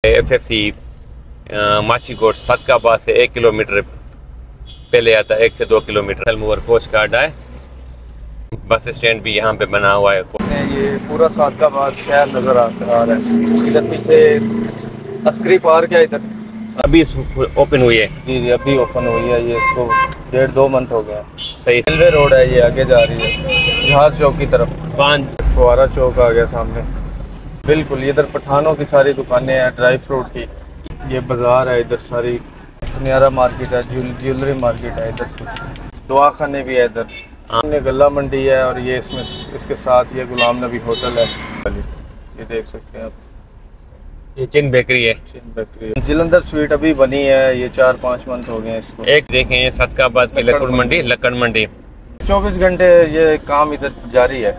FFC माचीकोट सदकाबाद से 1 kilometre पहले आता है, 1 से 2 किलोमीटर। मूवर कोस्ट गार्ड है, बस स्टैंड भी यहाँ पे बना हुआ है। ये पूरा सदकाबाद शहर नजर आ रहा है। इधर पीछे अस्करी पार्क है, इधर अभी ओपन हुई है। जी अभी ओपन हुई है। ये इसको 1.5-2 मंथ हो गया। सही। रेलवे रोड है, ये आगे जा रही है जहाज चौक की तरफ। फुवारा चौक आ गया सामने बिल्कुल। इधर पठानों की सारी दुकानें हैं, ड्राई फ्रूट की। ये बाजार है, इधर सारी सुनियारा मार्केट है, ज्वेलरी मार्केट है। इधर से दुआ खाने भी है। इधर सामने गल्ला मंडी है और ये इसमें इसके साथ ये गुलाम नबी होटल है। ये देख सकते हैं आप, ये चिन बेकरी है। चिन बेकरी जलंधर स्वीट अभी बनी है, ये 4-5 मंथ हो गए हैं इसको। एक देखें ये सदकाबाद की लक्कड़ मंडी 24 घंटे ये काम इधर जारी है।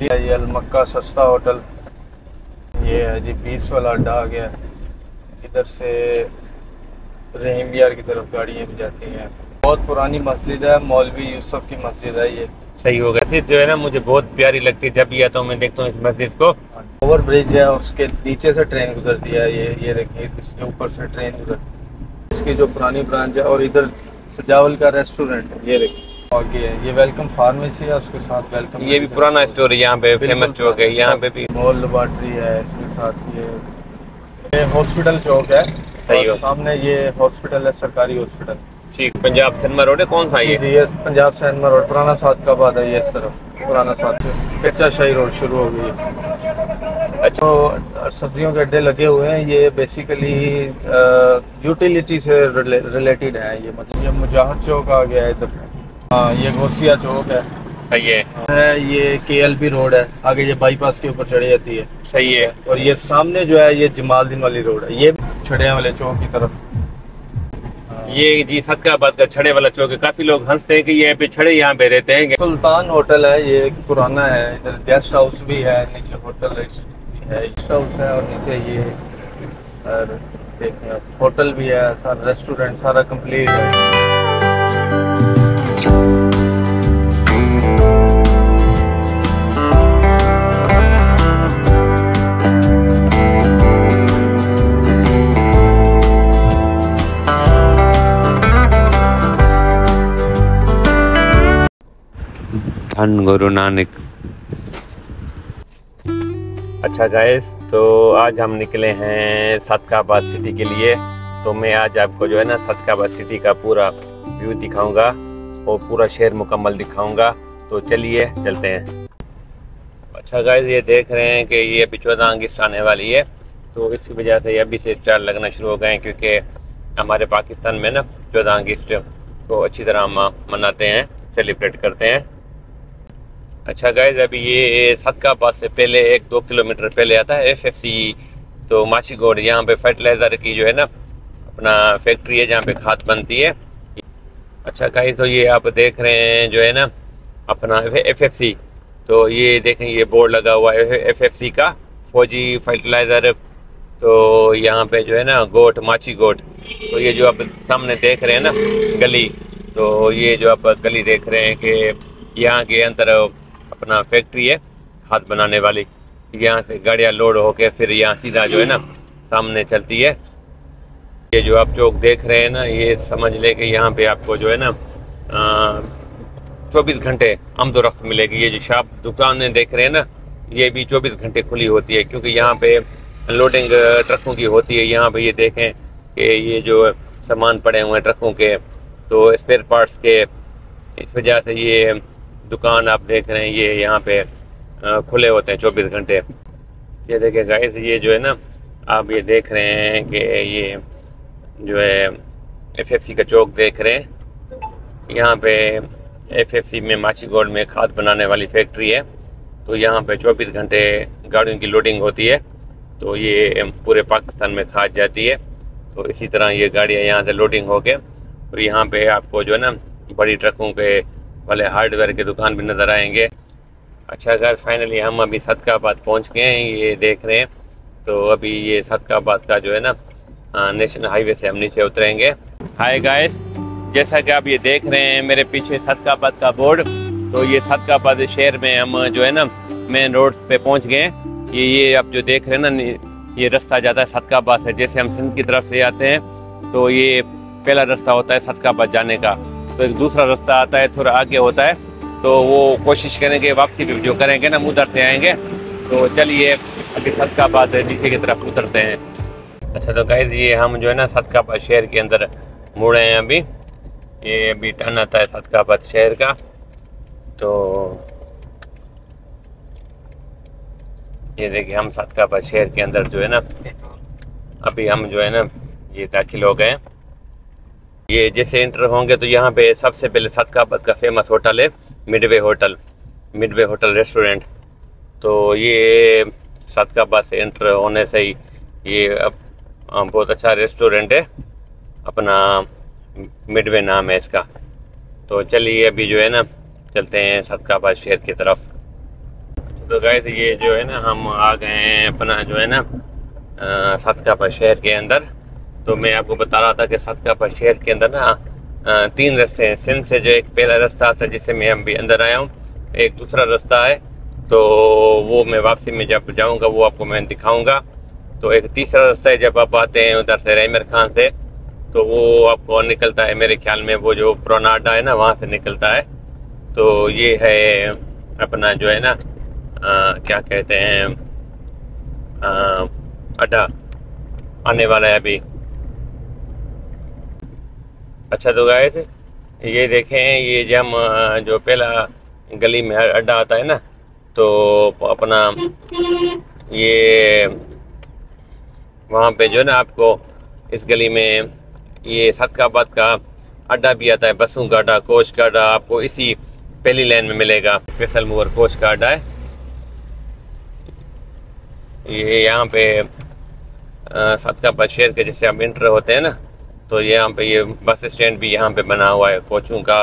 ये अलमक्का सस्ता होटल, ये है जी 20 वाला अड्डा आ गया। इधर से रहीम यार की तरफ गाड़ियाँ भी जाती हैं। बहुत पुरानी मस्जिद है, मौलवी यूसुफ की मस्जिद है। ये सही होगा। मस्जिद जो है ना मुझे बहुत प्यारी लगती है, जब भी आता हूँ मैं देखता हूँ इस मस्जिद को। ओवर ब्रिज है, उसके नीचे से ट्रेन गुजरती है। ये देखिए, इसके ऊपर से ट्रेन गुजरती है। इसकी जो पुरानी ब्रांच है, और इधर सजावल का रेस्टोरेंट है, ये देखिए आगे है। ये वेलकम फार्मेसी है, उसके साथ वेलकम। ये भी पुराना स्टोर है, यहाँ पे फेमस चौक है। यहाँ पे भी मॉल लेबॉर्ट्री है, इसके साथ ये हॉस्पिटल चौक है। सही हो। सामने ये हॉस्पिटल है, सरकारी हॉस्पिटल। ठीक। पंजाब सिनेमा रोड है, कौन सा ये? जी ये पंजाब सिनेमा रोड, पुराना सदकाबाद है। ये इस तरफ पुराना साथ से कच्चा शाही रोड शुरू हो गई है। अच्छा। तो सब्जियों के अड्डे लगे हुए हैं। ये बेसिकली यूटिलिटी से रिलेटेड है। ये मतलब ये मुजाहिद चौक आ गया है इधर। हाँ, ये गौसिया चौक है। सही है। ये KLP रोड है, आगे ये बाईपास के ऊपर चढ़ी जाती है। सही है। और ये सामने जो है ये जमालदीन वाली रोड है, ये छड़े वाले चौक की तरफ। ये जी सदकाबाद का छड़े वाला चौक है। काफी लोग हंसते हैं कि ये पे छड़े यहाँ पे रहते हैं। सुल्तान होटल है, ये पुराना है। इधर गेस्ट हाउस भी है, नीचे होटल है, गेस्ट हाउस है, और नीचे ये और देखिए आप होटल भी है, सारा रेस्टोरेंट सारा कंप्लीट है। धन गुरु नानक। अच्छा गाइस, तो आज हम निकले हैं सदकाबाद सिटी के लिए। तो मैं आज आपको जो है ना सदकाबाद सिटी का पूरा व्यू दिखाऊंगा और पूरा शहर मुकम्मल दिखाऊंगा। तो चलिए चलते हैं। अच्छा गाइस, ये देख रहे हैं कि ये अभी 14 अगस्त आने वाली है, तो इसकी वजह से अभी से स्टार लगना शुरू हो गए हैं, क्योंकि हमारे पाकिस्तान में ना 14 अगस्त को अच्छी तरह मनाते हैं, सेलिब्रेट करते हैं। अच्छा गाइज, अभी ये सदकाबाद से पहले 1-2 किलोमीटर पहले आता है FFC तो माचीकोट। यहाँ पे फर्टिलाइजर की जो है ना अपना फैक्ट्री है, जहाँ पे खाद बनती है। अच्छा गाइज, तो ये आप देख रहे हैं जो है ना अपना FFC। तो ये देखें, ये बोर्ड लगा हुआ है FFC का, फौजी फर्टिलाइजर। तो यहाँ पे जो है ना गोट माचीकोट। तो ये जो आप सामने देख रहे हैं ना गली, तो ये जो आप गली देख रहे हैं कि यहाँ के अंदर अपना फैक्ट्री है खाद बनाने वाली। यहाँ से गाड़ियाँ लोड होके फिर यहाँ सीधा जो है ना सामने चलती है। ये जो आप चौक देख रहे हैं ना, ये समझ ले कि यहाँ पे आपको जो है ना 24 घंटे आमदोरफ्त मिलेगी। ये जो शॉप दुकानें देख रहे हैं ना, ये भी 24 घंटे खुली होती है, क्योंकि यहाँ पे लोडिंग ट्रकों की होती है। यहाँ पे ये देखें कि ये जो सामान पड़े हुए हैं ट्रकों के, तो स्पेयर पार्ट्स के, इस वजह से ये दुकान आप देख रहे हैं ये यहाँ पे खुले होते हैं 24 घंटे। ये देखिए गाइस, ये जो है ना आप ये देख रहे हैं कि ये जो है FFC का चौक देख रहे हैं। यहाँ पे FFC में माचीकोट में खाद बनाने वाली फैक्ट्री है। तो यहाँ पे 24 घंटे गाड़ियों की लोडिंग होती है, तो ये पूरे पाकिस्तान में खाद जाती है। तो इसी तरह ये गाड़ियाँ यहाँ से लोडिंग होके और यहाँ पे आपको जो है ना बड़ी ट्रकों के वाले हार्डवेयर की दुकान भी नज़र आएंगे। अच्छा अगर फाइनली हम अभी सदकाबाद पहुँच गए हैं, ये देख रहे हैं। तो अभी ये सदकाबाद का जो है ना नेशनल हाईवे से हम नीचे उतरेंगे। हाय गाइस, जैसा कि आप ये देख रहे हैं मेरे पीछे सदकाबाद का बोर्ड। तो ये सदकाबाद शहर में हम जो है ना मेन रोड पे पहुँच गए। ये आप जो देख रहे हैं ना, ये रास्ता जाता है सदकाबाद से। जैसे हम सिंध की तरफ से आते हैं तो ये पहला रास्ता होता है सदकाबाद जाने का, तो एक दूसरा रास्ता आता है थोड़ा आगे होता है, तो वो कोशिश करेंगे वापसी भी जो करेंगे ना उधर से आएंगे। तो चलिए अभी सदकाबाद नीचे की तरफ उतरते हैं। अच्छा तो गाइस ये हम जो है ना सदकाबाद शहर के अंदर मुड़े हैं अभी। ये अभी टर्न आता है सदकाबाद शहर का। तो ये देखिए हम सदकाबाद शहर के अंदर जो है ना अभी हम जो है ना ये दाखिल हो गए। ये जैसे एंटर होंगे तो यहाँ पे सबसे पहले सदकाबाद का फेमस होटल है मिडवे होटल रेस्टोरेंट। तो ये सदकाबाद से एंटर होने से ही ये बहुत अच्छा रेस्टोरेंट है, अपना मिडवे नाम है इसका। तो चलिए अभी जो है ना चलते हैं सदकाबाद शहर की तरफ। तो गाइस ये जो है ना हम आ गए हैं अपना जो है ना सदकाबाद शहर के अंदर। तो मैं आपको बता रहा था कि सदकाबाद शहर के अंदर ना 3 रास्ते हैं। सिंध से जो एक पहला रास्ता आता है जिससे मैं अभी अंदर आया हूँ, एक दूसरा रास्ता है तो वो मैं वापसी में जब जाऊँगा वो आपको मैं दिखाऊँगा। तो एक तीसरा रास्ता है जब आप आते हैं उधर से रहमर खान से, तो वो आपको निकलता है मेरे ख्याल में वो जो पुराना अड्डा है ना वहाँ से निकलता है। तो ये है अपना जो है ना क्या कहते हैं अड्डा आने वाला है अभी। अच्छा तो गाइस ये देखें ये जब हम जो पहला गली में अड्डा आता है ना तो अपना ये वहाँ पे जो है ना आपको इस गली में ये सदकाबाद का अड्डा भी आता है, बसों का अड्डा, कोच का अड्डा आपको इसी पहली लाइन में मिलेगा। स्पेशल मूवर कोच का अड्डा है ये। यहाँ पे सदकाबाद शहर के जैसे हम इंटर होते हैं ना तो यहाँ पे ये बस स्टैंड भी यहाँ पे बना हुआ है। कोचों का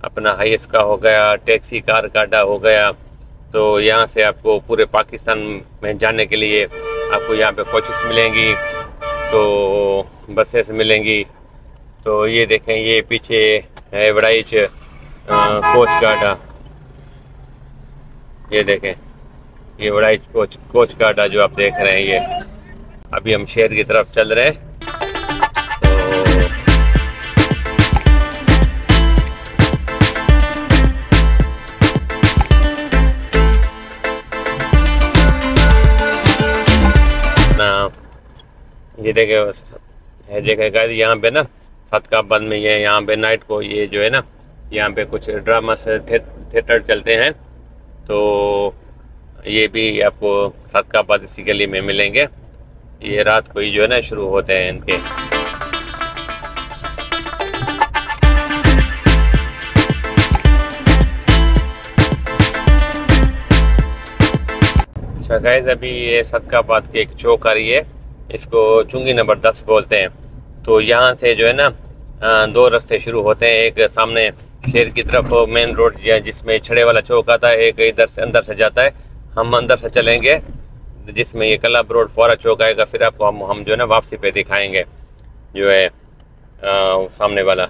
अपना हाईएस का हो गया, टैक्सी कार का अड्डा हो गया। तो यहाँ से आपको पूरे पाकिस्तान में जाने के लिए आपको यहाँ पे कोचेस मिलेंगी, तो बसेस मिलेंगी। तो ये देखें ये पीछे है वड़ाइच कोच का अड्डा, ये देखें ये वड़ाइच कोच का अड्डा जो आप देख रहे हैं। ये अभी हम शहर की तरफ चल रहे हैं। ये देखेगा यहाँ पे ना सदकाबाद में ये यहाँ पे नाइट को ये जो है ना यहाँ पे कुछ ड्रामा से थिएटर चलते हैं। तो ये भी आपको सदकाबाद इसी गली में मिलेंगे। ये रात को ही जो है ना शुरू होते हैं इनके। अच्छा गाइस अभी ये सदकाबाद की एक चौक आ रही है, इसको चुंगी नंबर 10 बोलते हैं। तो यहाँ से जो है ना 2 रास्ते शुरू होते हैं। एक सामने शहर की तरफ मेन रोड जिसमें छड़े वाला चौक आता है, एक इधर से अंदर से जाता है। हम अंदर से चलेंगे जिसमें ये कलब रोड फौरा चौक आएगा, फिर आपको हम जो है ना वापसी पे दिखाएंगे जो है सामने वाला।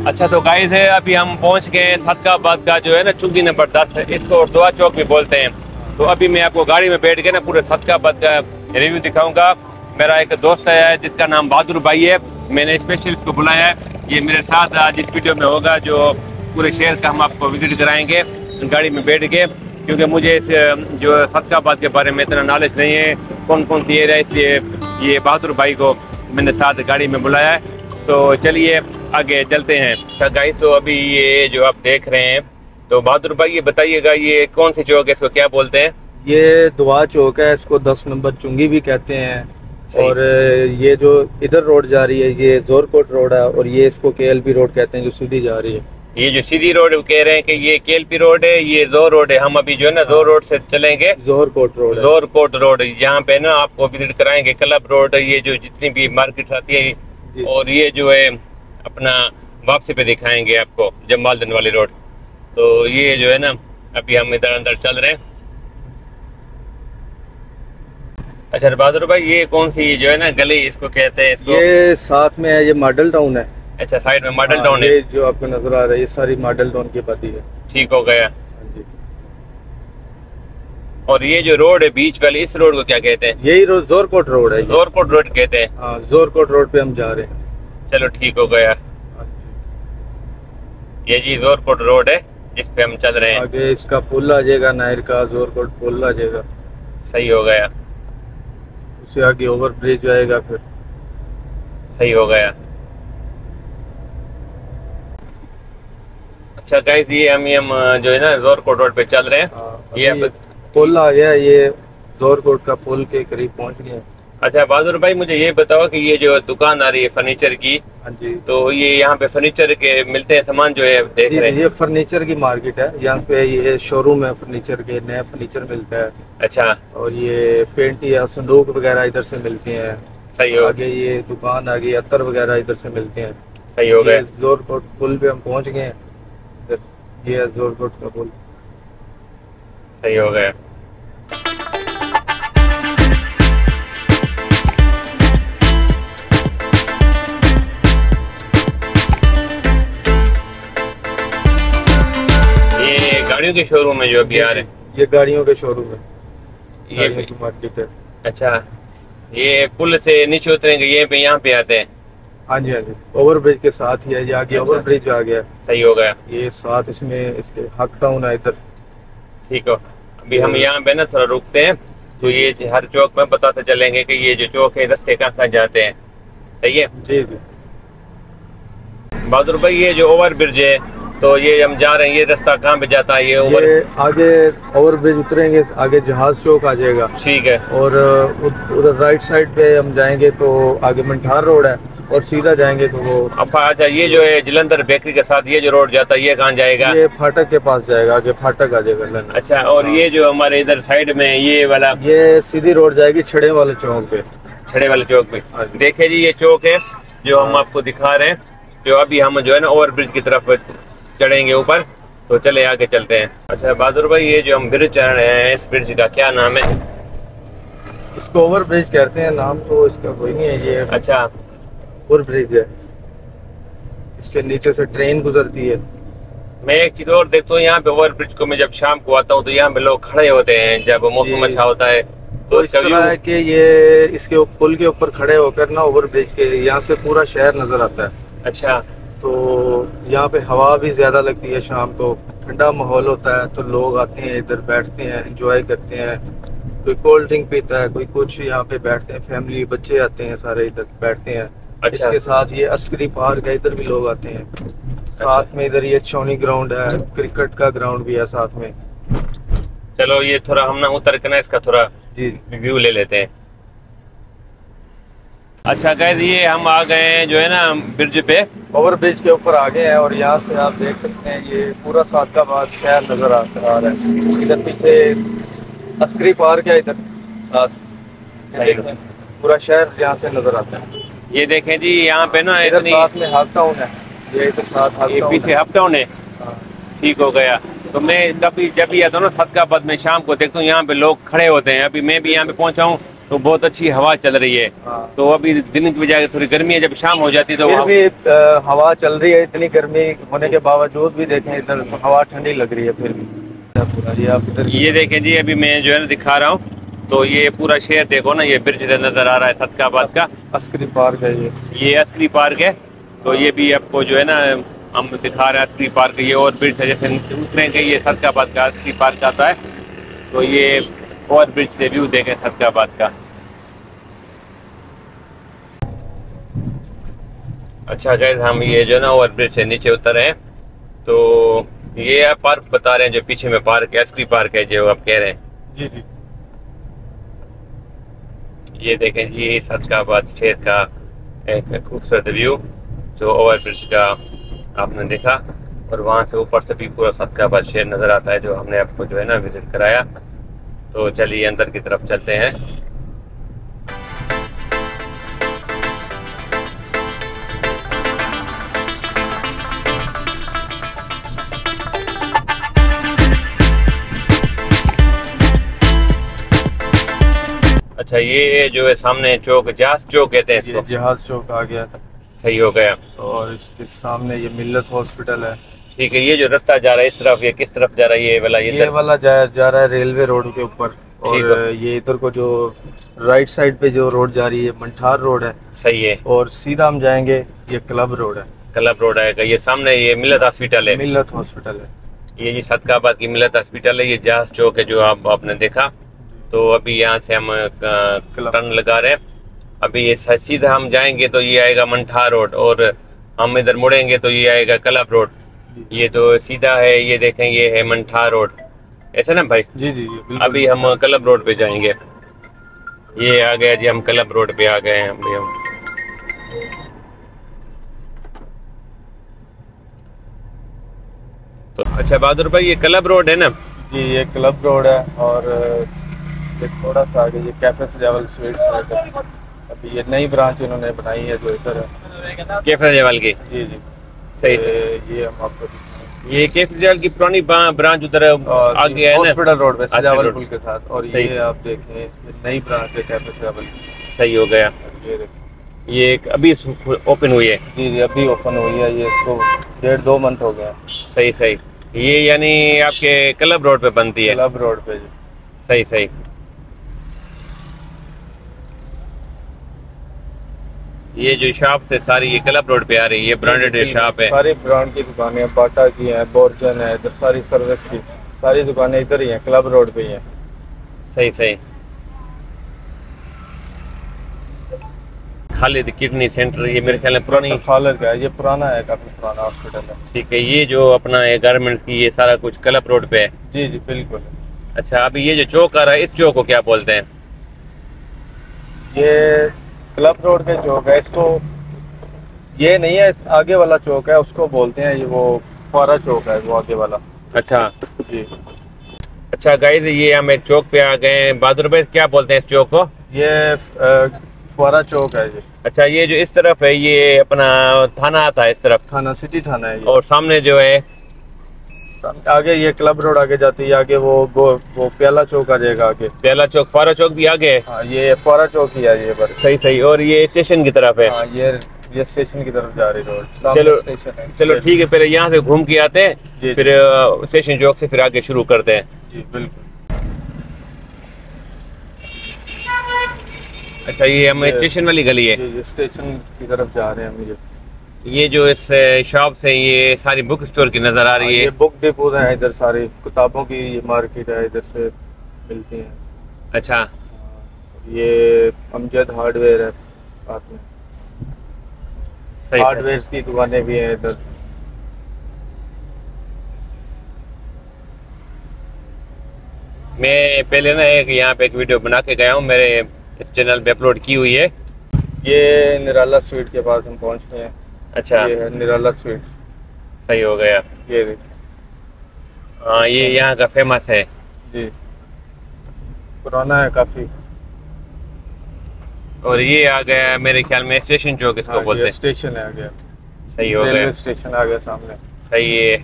अच्छा तो गाइस है अभी हम पहुंच गए सदकाबाद का जो है ना चुंगी नंबर 10 है, इसको दुआ चौक भी बोलते हैं। तो अभी मैं आपको गाड़ी में बैठ के ना पूरे सदकाबाद का रिव्यू दिखाऊंगा। मेरा एक दोस्त है जिसका नाम बहादुर भाई है, मैंने स्पेशल इसको बुलाया है। ये मेरे साथ आज इस वीडियो में होगा जो पूरे शहर का हम आपको विजिट कराएंगे गाड़ी में बैठ के, क्योंकि मुझे इस जो सदकाबाद के बारे में इतना नॉलेज नहीं है कौन कौन सी एरिया, इसलिए ये बहादुर भाई को मैंने साथ गाड़ी में बुलाया है। तो चलिए आगे चलते हैं। अच्छा गाइस तो अभी ये जो आप देख रहे हैं तो बहादुर भाई ये बताइएगा ये कौन सी चौक है, इसको क्या बोलते हैं? ये दुआ चौक है, इसको 10 नंबर चुंगी भी कहते हैं। और ये जो इधर रोड जा रही है ये जोरकोट रोड है, और ये इसको केएलपी रोड कहते हैं जो सीधी जा रही है। ये जो सीधी रोड कह रहे हैं कि ये केएलपी रोड है, ये जोर रोड है। हम अभी जो है ना जोर रोड से चलेंगे, जोरकोट रोड यहाँ पे ना आपको विजिट कराएंगे क्लब रोड, ये जो जितनी भी मार्केट आती है, और ये जो है अपना वापसी पे दिखाएंगे आपको जमालदन वाली रोड। तो ये जो है ना अभी हम इधर अंदर चल रहे हैं। अच्छा बहादुर भाई ये कौन सी जो है ना गली इसको कहते हैं? इसको ये साथ में है, ये मॉडल टाउन है। अच्छा साइड में मॉडल टाउन है, ये जो आपको नजर आ रहा है ये सारी मॉडल टाउन की बात है। ठीक हो गया। और ये जो रोड है बीच वाली, इस रोड को क्या कहते हैं? यही रोड जोरकोट रोड है। जोरकोट रोड कहते हैं। हाँ, जोरकोट रोड पे हम जा रहे हैं। चलो ठीक हो गया। ये जी जोरकोट रोड है जिस पे हम चल रहे हैं। आगे इसका पुल आ जाएगा, नायर का जोरकोट पुल आ जाएगा। सही हो गया। उससे आगे ओवर ब्रिज आएगा फिर। सही हो गया। अच्छा गाइस, ये हम जो है ना जोरकोट रोड पे चल रहे हैं। ये पुल आ गया, ये जोरकोट का पुल के करीब पहुंच गए। अच्छा बहादुर भाई, मुझे ये बताओ कि ये जो दुकान आ रही है फर्नीचर की, हाँ जी, तो ये यहाँ पे फर्नीचर के मिलते हैं सामान जो है देख रहे हैं? ये फर्नीचर की मार्केट है। यहाँ पे ये शोरूम है फर्नीचर के, नया फर्नीचर मिलता है। अच्छा। और ये पेंट या संदूक वगैरह इधर से मिलते हैं। सही हो। आगे ये दुकान आ गई, अत्तर वगैरह इधर से मिलते हैं। सही हो गया। जोरकोट पुल पे हम पहुंच गए हैं। ये है जोरकोट का पुल। सही हो गया। ये गाड़ियों के शोरूम है जो अभी आ रहे हैं? ये गाड़ियों के शोरूम है, ये मार्केट है। अच्छा, ये पुल से नीचे उतरेंगे ये पे यहाँ पे आते हैं? हाँ जी, हाँ जी, ओवर ब्रिज के साथ ही है। ये आगे ओवर ब्रिज आ गया। सही हो गया। ये साथ इसमें इसके हक टाउन है इधर। ठीक हो। अभी हम यहाँ पे ना थोड़ा रुकते हैं, तो ये हर चौक में बताते चलेंगे कि ये जो चौक है रास्ते कहाँ जाते हैं। सही है जी जी। बहादुर भाई, ये जो ओवर ब्रिज है तो ये हम जा रहे हैं, ये रास्ता कहाँ पे जाता है? ये आगे ओवर ब्रिज उतरेंगे, आगे जहाज चौक आ जाएगा। ठीक है। और उधर राइट साइड पे हम जाएंगे तो आगे मंठार रोड है, और सीधा जाएंगे तो वो अच्छा, ये जो है जलंधर बेकरी के साथ ये जो रोड जाता है ये कहाँ जाएगा? ये फाटक के पास जाएगा, आगे फाटक आ जाएगा। अच्छा, और ये जो हमारे इधर साइड में ये वाला, ये सीधी रोड जाएगी छड़े वाले चौक पे। छड़े वाले चौक पे देखिए जी, ये चौक है जो हम आपको दिखा रहे हैं। जो अभी हम जो है ना ओवर ब्रिज की तरफ चढ़ेंगे ऊपर, तो चले आगे चलते हैं। अच्छा बहादुर भाई, ये जो हम ब्रिज चढ़ रहे हैं इस ब्रिज का क्या नाम है? इसको ओवर ब्रिज कहते हैं, नाम तो इसका कोई नहीं है। ये अच्छा, ओवर ब्रिज है, इसके नीचे से ट्रेन गुजरती है। मैं एक चीज और देखता हूँ यहाँ पे ओवर ब्रिज को, मैं जब शाम को आता हूँ तो यहाँ पे लोग खड़े होते हैं जब मौसम अच्छा होता है। तो इस तरह है कि ये इसके पुल के ऊपर खड़े होकर ना ओवर ब्रिज के यहाँ से पूरा शहर नजर आता है। अच्छा। तो यहाँ पे हवा भी ज्यादा लगती है, शाम को ठंडा माहौल होता है, तो लोग आते हैं इधर, बैठते हैं, एंजॉय करते हैं। कोई कोल्ड ड्रिंक पीता है, कोई कुछ, यहाँ पे बैठते हैं, फैमिली बच्चे आते हैं, सारे इधर बैठते हैं। अच्छा। इसके साथ ये अस्करी पार्क है, इधर भी लोग आते हैं। साथ अच्छा। में इधर ये छौनी ग्राउंड है, क्रिकेट का ग्राउंड भी है साथ में। चलो ये थोड़ा हम ना उतर के ना इसका थोड़ा व्यू ले लेते हैं। अच्छा गाइस, ये हम आ गए हैं जो है ना ब्रिज पे, ओवर ब्रिज के ऊपर आ गए हैं, और यहाँ से आप देख सकते हैं ये पूरा सादकाबाद शहर नजर आ रहा है। इधर पीछे अस्करी पार्क है, इधर पूरा शहर यहाँ से नजर आता है। ये देखें जी, यहाँ पे ना इधर साथ में हक टाउन है, ये इधर साथ ये पीछे हक टाउन है। ठीक हो गया। तो मैं कभी जब भी आता हूँ ना सादकाबाद में, शाम को देखता हूँ यहाँ पे लोग खड़े होते हैं। अभी मैं भी यहाँ पे पहुंचा हूँ तो बहुत अच्छी हवा चल रही है। तो अभी दिन की बजाय थोड़ी गर्मी है, जब शाम हो जाती है तो फिर भी हवा चल रही है। इतनी गर्मी होने के बावजूद भी देखें इधर हवा ठंडी लग रही है फिर भी। ये देखें जी, अभी मैं जो है ना दिखा रहा हूँ, तो ये पूरा शहर देखो ना, ये ब्रिज नजर आ रहा है सादकाबाद का। अस्करी पार्क है ये अस्करी पार्क है। तो ये भी आपको जो है ना हम दिखा रहे हैं अस्करी पार्क। ये और ब्रिज है, जैसे उतरेंगे ये सादकाबाद का अस्करी पार्क आता है। तो ये और ब्रिज से व्यू देखें सादकाबाद का। अच्छा गाइस, हम ये जो ना ओवर ब्रिज से नीचे उतर हैं, तो ये आप पार्क बता रहे हैं जो पीछे में पार्क है, अस्करी पार्क है जो आप कह रहे हैं? जी जी। ये देखें जी, ये सादकाबाद शहर का एक खूबसूरत व्यू जो ओवर ब्रिज का आपने देखा, और वहां से ऊपर से भी पूरा सादकाबाद शहर नजर आता है जो हमने आपको जो है ना विजिट कराया। तो चलिए अंदर की तरफ चलते हैं। अच्छा, ये जो है सामने चौक, जहाज चौक कहते हैं इसको? जहाज चौक आ गया। सही हो गया। और इसके सामने ये मिल्लत हॉस्पिटल है। ठीक है, ये जो रास्ता जा रहा है इस तरफ, ये किस तरफ जा रहा है? ये वाला जा रहा है रेलवे रोड के ऊपर। और ये इधर को जो राइट साइड पे जो रोड जा रही है मंठार रोड है। सही है। और सीधा हम जाएंगे ये क्लब रोड है। क्लब रोड आएगा, ये सामने ये मिलत हॉस्पिटल है। मिलत हॉस्पिटल है ये जी, सदकाबाद की मिलत हॉस्पिटल है। ये जहाज चौक है जो आपने देखा। तो अभी यहाँ से हम टर्न लगा रहे हैं। अभी ये सीधा हम जाएंगे तो ये आएगा मंठार रोड, और हम इधर मुड़ेंगे तो ये आएगा क्लब रोड। ये तो सीधा है, ये देखें ये है मंठार रोड, ऐसा ना भाई? जी जी अभी हम क्लब रोड पे जाएंगे। ये आ गया जी, हम क्लब रोड पे आ गए हैं अभी हम। तो अच्छा बहादुर भाई, ये क्लब रोड है ना? जी ये क्लब रोड है। और ये थोड़ा सा आगे ये कैफे सजावल स्वीट्स है। अभी ये नई ब्रांच इन्होंने बनाई है जो इधर है, कैफे सजावल की। जी जी सही। ये हम आपको ये कैफे सजावल की पुरानी ब्रांच उधर आगे है ना, हॉस्पिटल रोड पे सजावल पुल के साथ। और ये आप देखें ये नई ब्रांच है कैफे सजावल। सही हो गया। ये अभी ओपन हुई है? जी जी अभी ओपन हुई है। ये इसको 1.5-2 मंथ हो गया। सही सही। ये यानी आपके क्लब रोड पे बनती है? क्लब रोड पे जी। सही सही। ये जो शॉप से सारी ये क्लब रोड पे आ रही है, ये ब्रांडेड शॉप है। सारी ब्रांड की दुकानें, बाटा की हैं, बोर्जन है, इधर सारी सर्विस की सारी दुकानें इधर ही हैं, क्लब रोड पे ही हैं। सही सही। खालिद किडनी सेंटर, ये मेरे ख्याल में पुरानी फालर का है, ये पुराना है, काफी पुराना हॉस्पिटल है। ठीक है। ये जो अपना ये गारमेंट की ये सारा कुछ क्लब रोड पे है? जी जी बिल्कुल। अच्छा, अभी ये जो चौक आ रहा है इस चौक को क्या बोलते हैं? ये क्लब रोड के चौक है, इसको ये नहीं है, आगे वाला चौक है उसको बोलते हैं, ये वो फुआरा चौक है वो आगे वाला। अच्छा जी। अच्छा गाइस, ये हम एक चौक पे आ गए हैं। बहादुर भाई क्या बोलते हैं इस चौक को? ये फुआरा चौक है जी। अच्छा, ये जो इस तरफ है ये अपना थाना आता है, इस तरफ थाना सिटी थाना है ये। और सामने जो है आगे ये क्लब रोड आगे जाती है, आगे वो प्याला चौक आ जाएगा आगे। प्याला चौक, फुआरा चौक भी आगे है? हाँ ये फुआरा चौक ही है ये बस। सही सही। और ये स्टेशन की तरफ है? हाँ ये स्टेशन की तरफ जा रही रोड। चलो स्टेशन है। चलो ठीक है, पहले यहाँ से घूम के आते हैं, फिर स्टेशन चौक से फिर आगे शुरू करते हैं। जी बिल्कुल। अच्छा, ये हम स्टेशन वाली गली है? ये स्टेशन की तरफ जा रहे हैं हम। ये जो इस शॉप से ये सारी बुक स्टोर की नजर आ रही है? ये बुक डिपो है, इधर सारी किताबों की ये मार्केट है, इधर से मिलती हैं। अच्छा। ये अमजद हार्डवेयर है साथ में। सही। हार्डवेयर की दुकानें भी हैं इधर। मैं पहले ना यहाँ पे एक वीडियो बना के गया हूँ, मेरे इस चैनल पे अपलोड की हुई है। ये निराला स्वीट के पास हम पहुँच गए हैं। अच्छा, ये है निराला स्वीट। सही हो गया। ये भी हाँ, ये यहाँ का फेमस है जी, पुराना है काफी। और ये आ गया मेरे ख्याल में स्टेशन चौक इसको बोलते हैं। स्टेशन है आ गया। सही हो गया। रेलवे स्टेशन आ गया सामने। सही है।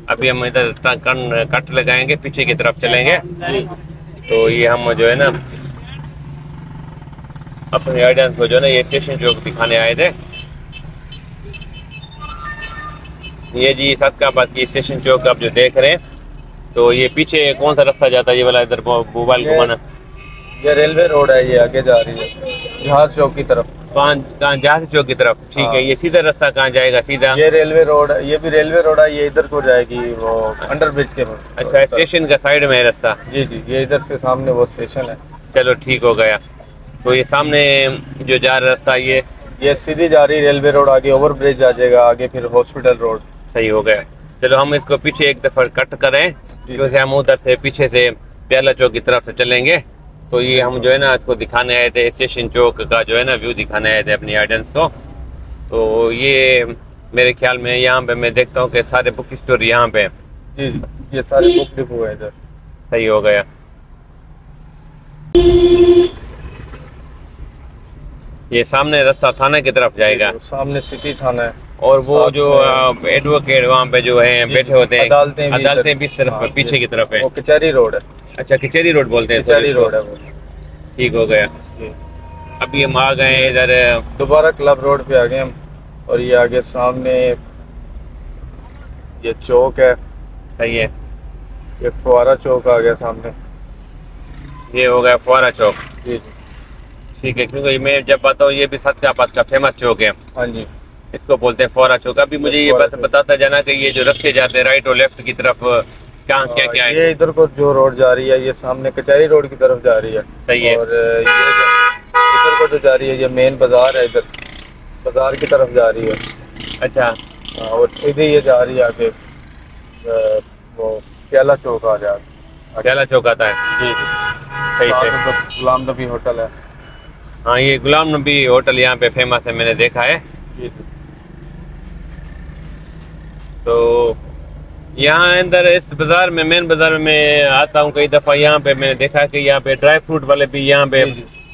अभी हम इधर कट लगाएंगे, पीछे की तरफ चलेंगे। तो ये हम जो है ना अपने ऑडियंस को जो है ना ये स्टेशन चौक दिखाने आए थे। ये जी सदकाबाद की स्टेशन चौक आप जो देख रहे हैं, तो ये पीछे कौन सा रास्ता जाता है? ये वाला इधर मोबाइल घुमाना। ये रेलवे रोड है, ये आगे जा रही है जहाज चौक की तरफ। कहाँ? जहाज चौक की तरफ। ठीक है। ये सीधा रास्ता कहाँ जाएगा? सीधा ये रेलवे रोड है, ये भी रेलवे रोड है, ये इधर को जाएगी वो अंडर ब्रिज के पास। अच्छा, स्टेशन का साइड में है रास्ता? जी जी, ये इधर से सामने वो स्टेशन है। चलो ठीक हो गया। तो ये सामने जो जा रहा रास्ता ये सीधी जा रही रेलवे रोड, आगे ओवर ब्रिज आ जाएगा, आगे फिर हॉस्पिटल रोड। सही हो गया। चलो हम इसको पीछे एक दफा कट करें, क्योंकि हम उधर से पीछे से प्याला चौक की तरफ से चलेंगे। तो ये हम जो है ना इसको दिखाने आए थे, स्टेशन चौक का जो है ना व्यू दिखाने आए थे अपनी ऑडियंस को। तो ये मेरे ख्याल में यहाँ पे मैं देखता हूँ कि सारे बुक स्टोर यहाँ पे। जी ये सारे बुक डिपो है इधर। सही हो गया। ये सामने रास्ता थाना की तरफ जाएगा। सामने सिटी थाना है। और वो जो एडवोकेट वहाँ पे जो है बैठे होते हैं, अदालतें भी इस तरफ पीछे की तरफ है। वो कचहरी रोड है। अच्छा, कचहरी रोड बोलते हैं? कचहरी रोड है वो। ठीक हो गया। अभी हम आ गए इधर, दोबारा क्लब रोड पे आ गए हम। और ये आगे सामने ये चौक है। सही है। ये फुवारा चौक आ गया सामने। ये हो गया फुवारा चौक। जी जी ठीक है, क्योंकि मैं जब आता हूँ ये भी सदकाबाद का फेमस चौक है। हाँ जी, इसको बोलते हैं फुवारा चौक। अभी मुझे ये बस बताता जाना कि ये जो रास्ते जाते हैं राइट और लेफ्ट की तरफ कहाँ क्या क्या है। ये इधर को जो रोड जा रही है ये सामने कचहरी रोड की तरफ जा रही है। सही है। और ये इधर को जो जा रही है ये मेन बाजार है, इधर बाजार की तरफ जा रही है। अच्छा। और सीधे ये जा रही है आगे वो प्याला चौक आ जाए। प्याला चौक आता है। जी सही है। गुलाम नबी होटल है। हाँ, ये गुलाम नबी होटल यहाँ पे फेमस है, मैंने देखा है। जी। तो यहाँ अंदर इस बाजार में, मेन बाजार में आता हूँ कई दफा। यहाँ पे मैंने देखा कि यहाँ पे ड्राई फ्रूट वाले भी यहाँ पे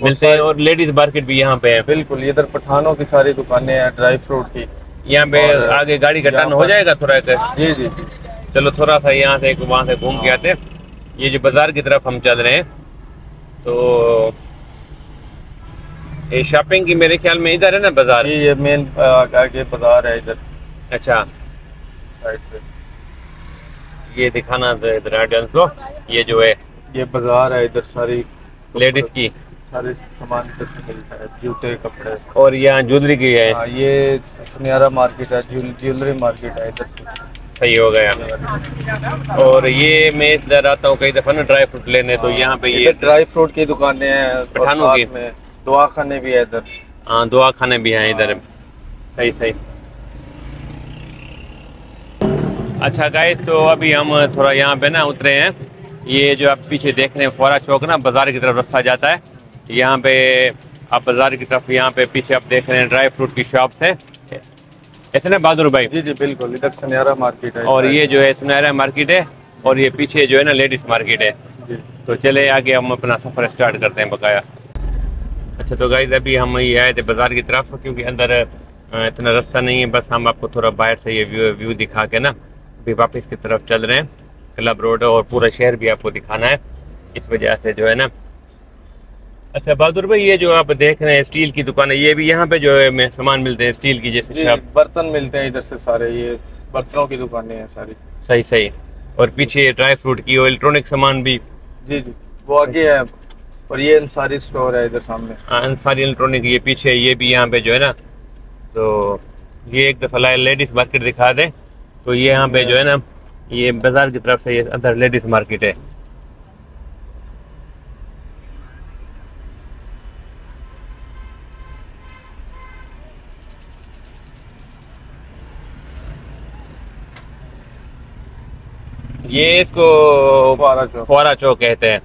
मिलते हैं और लेडीज मार्केट भी यहाँ पे है। बिल्कुल, इधर पठानों की सारी दुकानें हैं ड्राई फ्रूट की। यहाँ पे आगे गाड़ी का टर्न हो जाएगा थोड़ा सा। जी जी। चलो थोड़ा सा यहाँ से वहाँ से घूम के आते हैं। ये जो बाजार की तरफ हम चल रहे हैं, तो ये शॉपिंग की मेरे ख्याल में इधर है ना बाजार। ये मेन आगे बाजार है इधर। अच्छा, साइड पे ये दिखाना इधर ऑडियंस को। ये जो है ये बाजार है, इधर सारी लेडीज की सारे सामान इधर से मिलता है, जूते कपड़े। और यहाँ ज्वेलरी की है। ये सुनियारा मार्केट है, ज्वेलरी मार्केट है इधर से। सही हो गया। और ये मैं इधर आता हूँ कई दफा ना ड्राई फ्रूट लेने, तो यहाँ पे ये ड्राई फ्रूट की दुकानें हैं पठानों की। में दुआ खाने भी है इधर। हाँ, दुआ खाने भी हैं इधर। सही सही। अच्छा गाइस, तो अभी हम थोड़ा यहाँ पे ना उतरे हैं। ये जो आप पीछे देख रहे हैं फुवारा चौक ना, बाजार की तरफ रास्ता जाता है। यहाँ पे आप बाजार की तरफ, यहाँ पे पीछे आप देख रहे हैं ड्राई फ्रूट की शॉप्स है, ऐसे ना बहादुर भाई? जी जी बिल्कुल, इधर सुनियारा मार्केट है। और ये जो है सुनियारा मार्केट है, और ये पीछे जो है ना लेडीज मार्केट है। तो चले आगे हम अपना सफर स्टार्ट करते हैं बकाया। अच्छा, तो गाइस अभी हम ये आए थे बाजार की तरफ, क्योंकि अंदर इतना रास्ता नहीं है। बस हम आपको थोड़ा बाहर से ये व्यू दिखा के ना अभी वापस की तरफ चल रहे हैं। क्लब रोड और पूरा शहर भी आपको दिखाना है, इस वजह से जो है ना। अच्छा बहादुर भाई, ये जो आप देख रहे हैं स्टील की दुकान है, ये भी यहाँ पे जो है सामान मिलते हैं स्टील की, जैसे बर्तन मिलते हैं इधर से सारे। ये बर्तनों की दुकानें हैं सारी। सही सही। और पीछे ड्राई फ्रूट की और इलेक्ट्रॉनिक सामान भी। जी जी, वो आगे है। और ये अंसारी स्टोर है इधर सामने। अंसारी इलेक्ट्रॉनिक ये पीछे, ये भी यहाँ पे जो है ना। तो ये एक दफा लेडीज मार्केट दिखा दे। तो ये यहाँ पे जो है ना, ये बाजार की तरफ से ये अंदर लेडीज मार्केट है। ये इसको फुवारा चौक कहते हैं।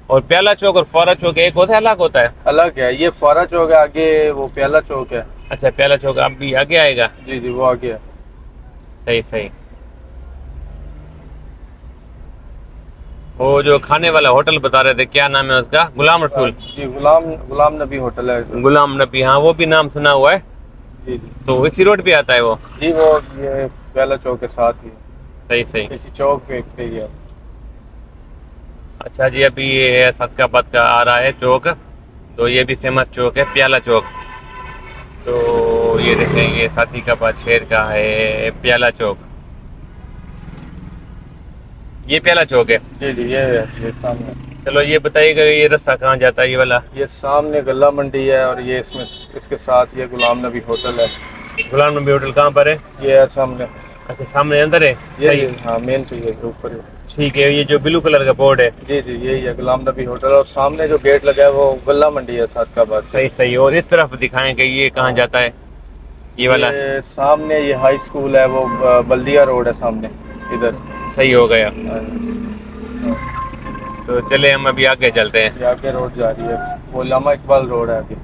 और प्याला चौक और फुवारा चौक एक होता है, अलग होता है? अलग है। ये फुवारा चौक है, आगे वो प्याला चौक है। अच्छा, प्याला चौक अब भी आगे आएगा। जी जी, वो आगे है। सही सही। वो जो खाने वाला होटल बता रहे थे, क्या नाम है उसका? गुलाम रसूल जी, गुलाम नबी होटल है। गुलाम नबी, हाँ वो भी नाम सुना हुआ है। जी जी। तो इसी रोड पे आता है वो? जी, वो ये प्याला चौक के साथ ही। सही सही। इसी चौक पे ही है। अच्छा जी, अभी ये सदकाबाद का आ रहा है चौक। तो ये भी फेमस चौक है, प्याला चौक। तो ये देखें, ये सदकाबाद शहर का है प्याला चौक। ये प्याला चौक है। जी जी, ये सामने। चलो ये बताइएगा, ये रास्ता कहाँ जाता है ये वाला? ये सामने गल्ला मंडी है, और ये इसमें इसके साथ ये गुलाम नबी होटल है। गुलाम नबी होटल कहाँ पर है? ये है सामने। अच्छा, सामने अंदर है? ये हाँ, मेन पे ये ऊपर है। ठीक है। ये जो ब्लू कलर का बोर्ड है? जी जी, यही है गुलाम नबी होटल। और सामने जो गेट लगा है वो गल्ला मंडी है सदकाबाद। सही सही। और इस तरफ दिखाएं कि ये कहाँ जाता है ये वाला? सामने ये हाई स्कूल है, वो बल्दिया रोड है सामने इधर। सही हो गया। तो चले हम अभी आगे चलते हैं। आगे रोड जा रही है, वो लामा इकबाल रोड है आगे।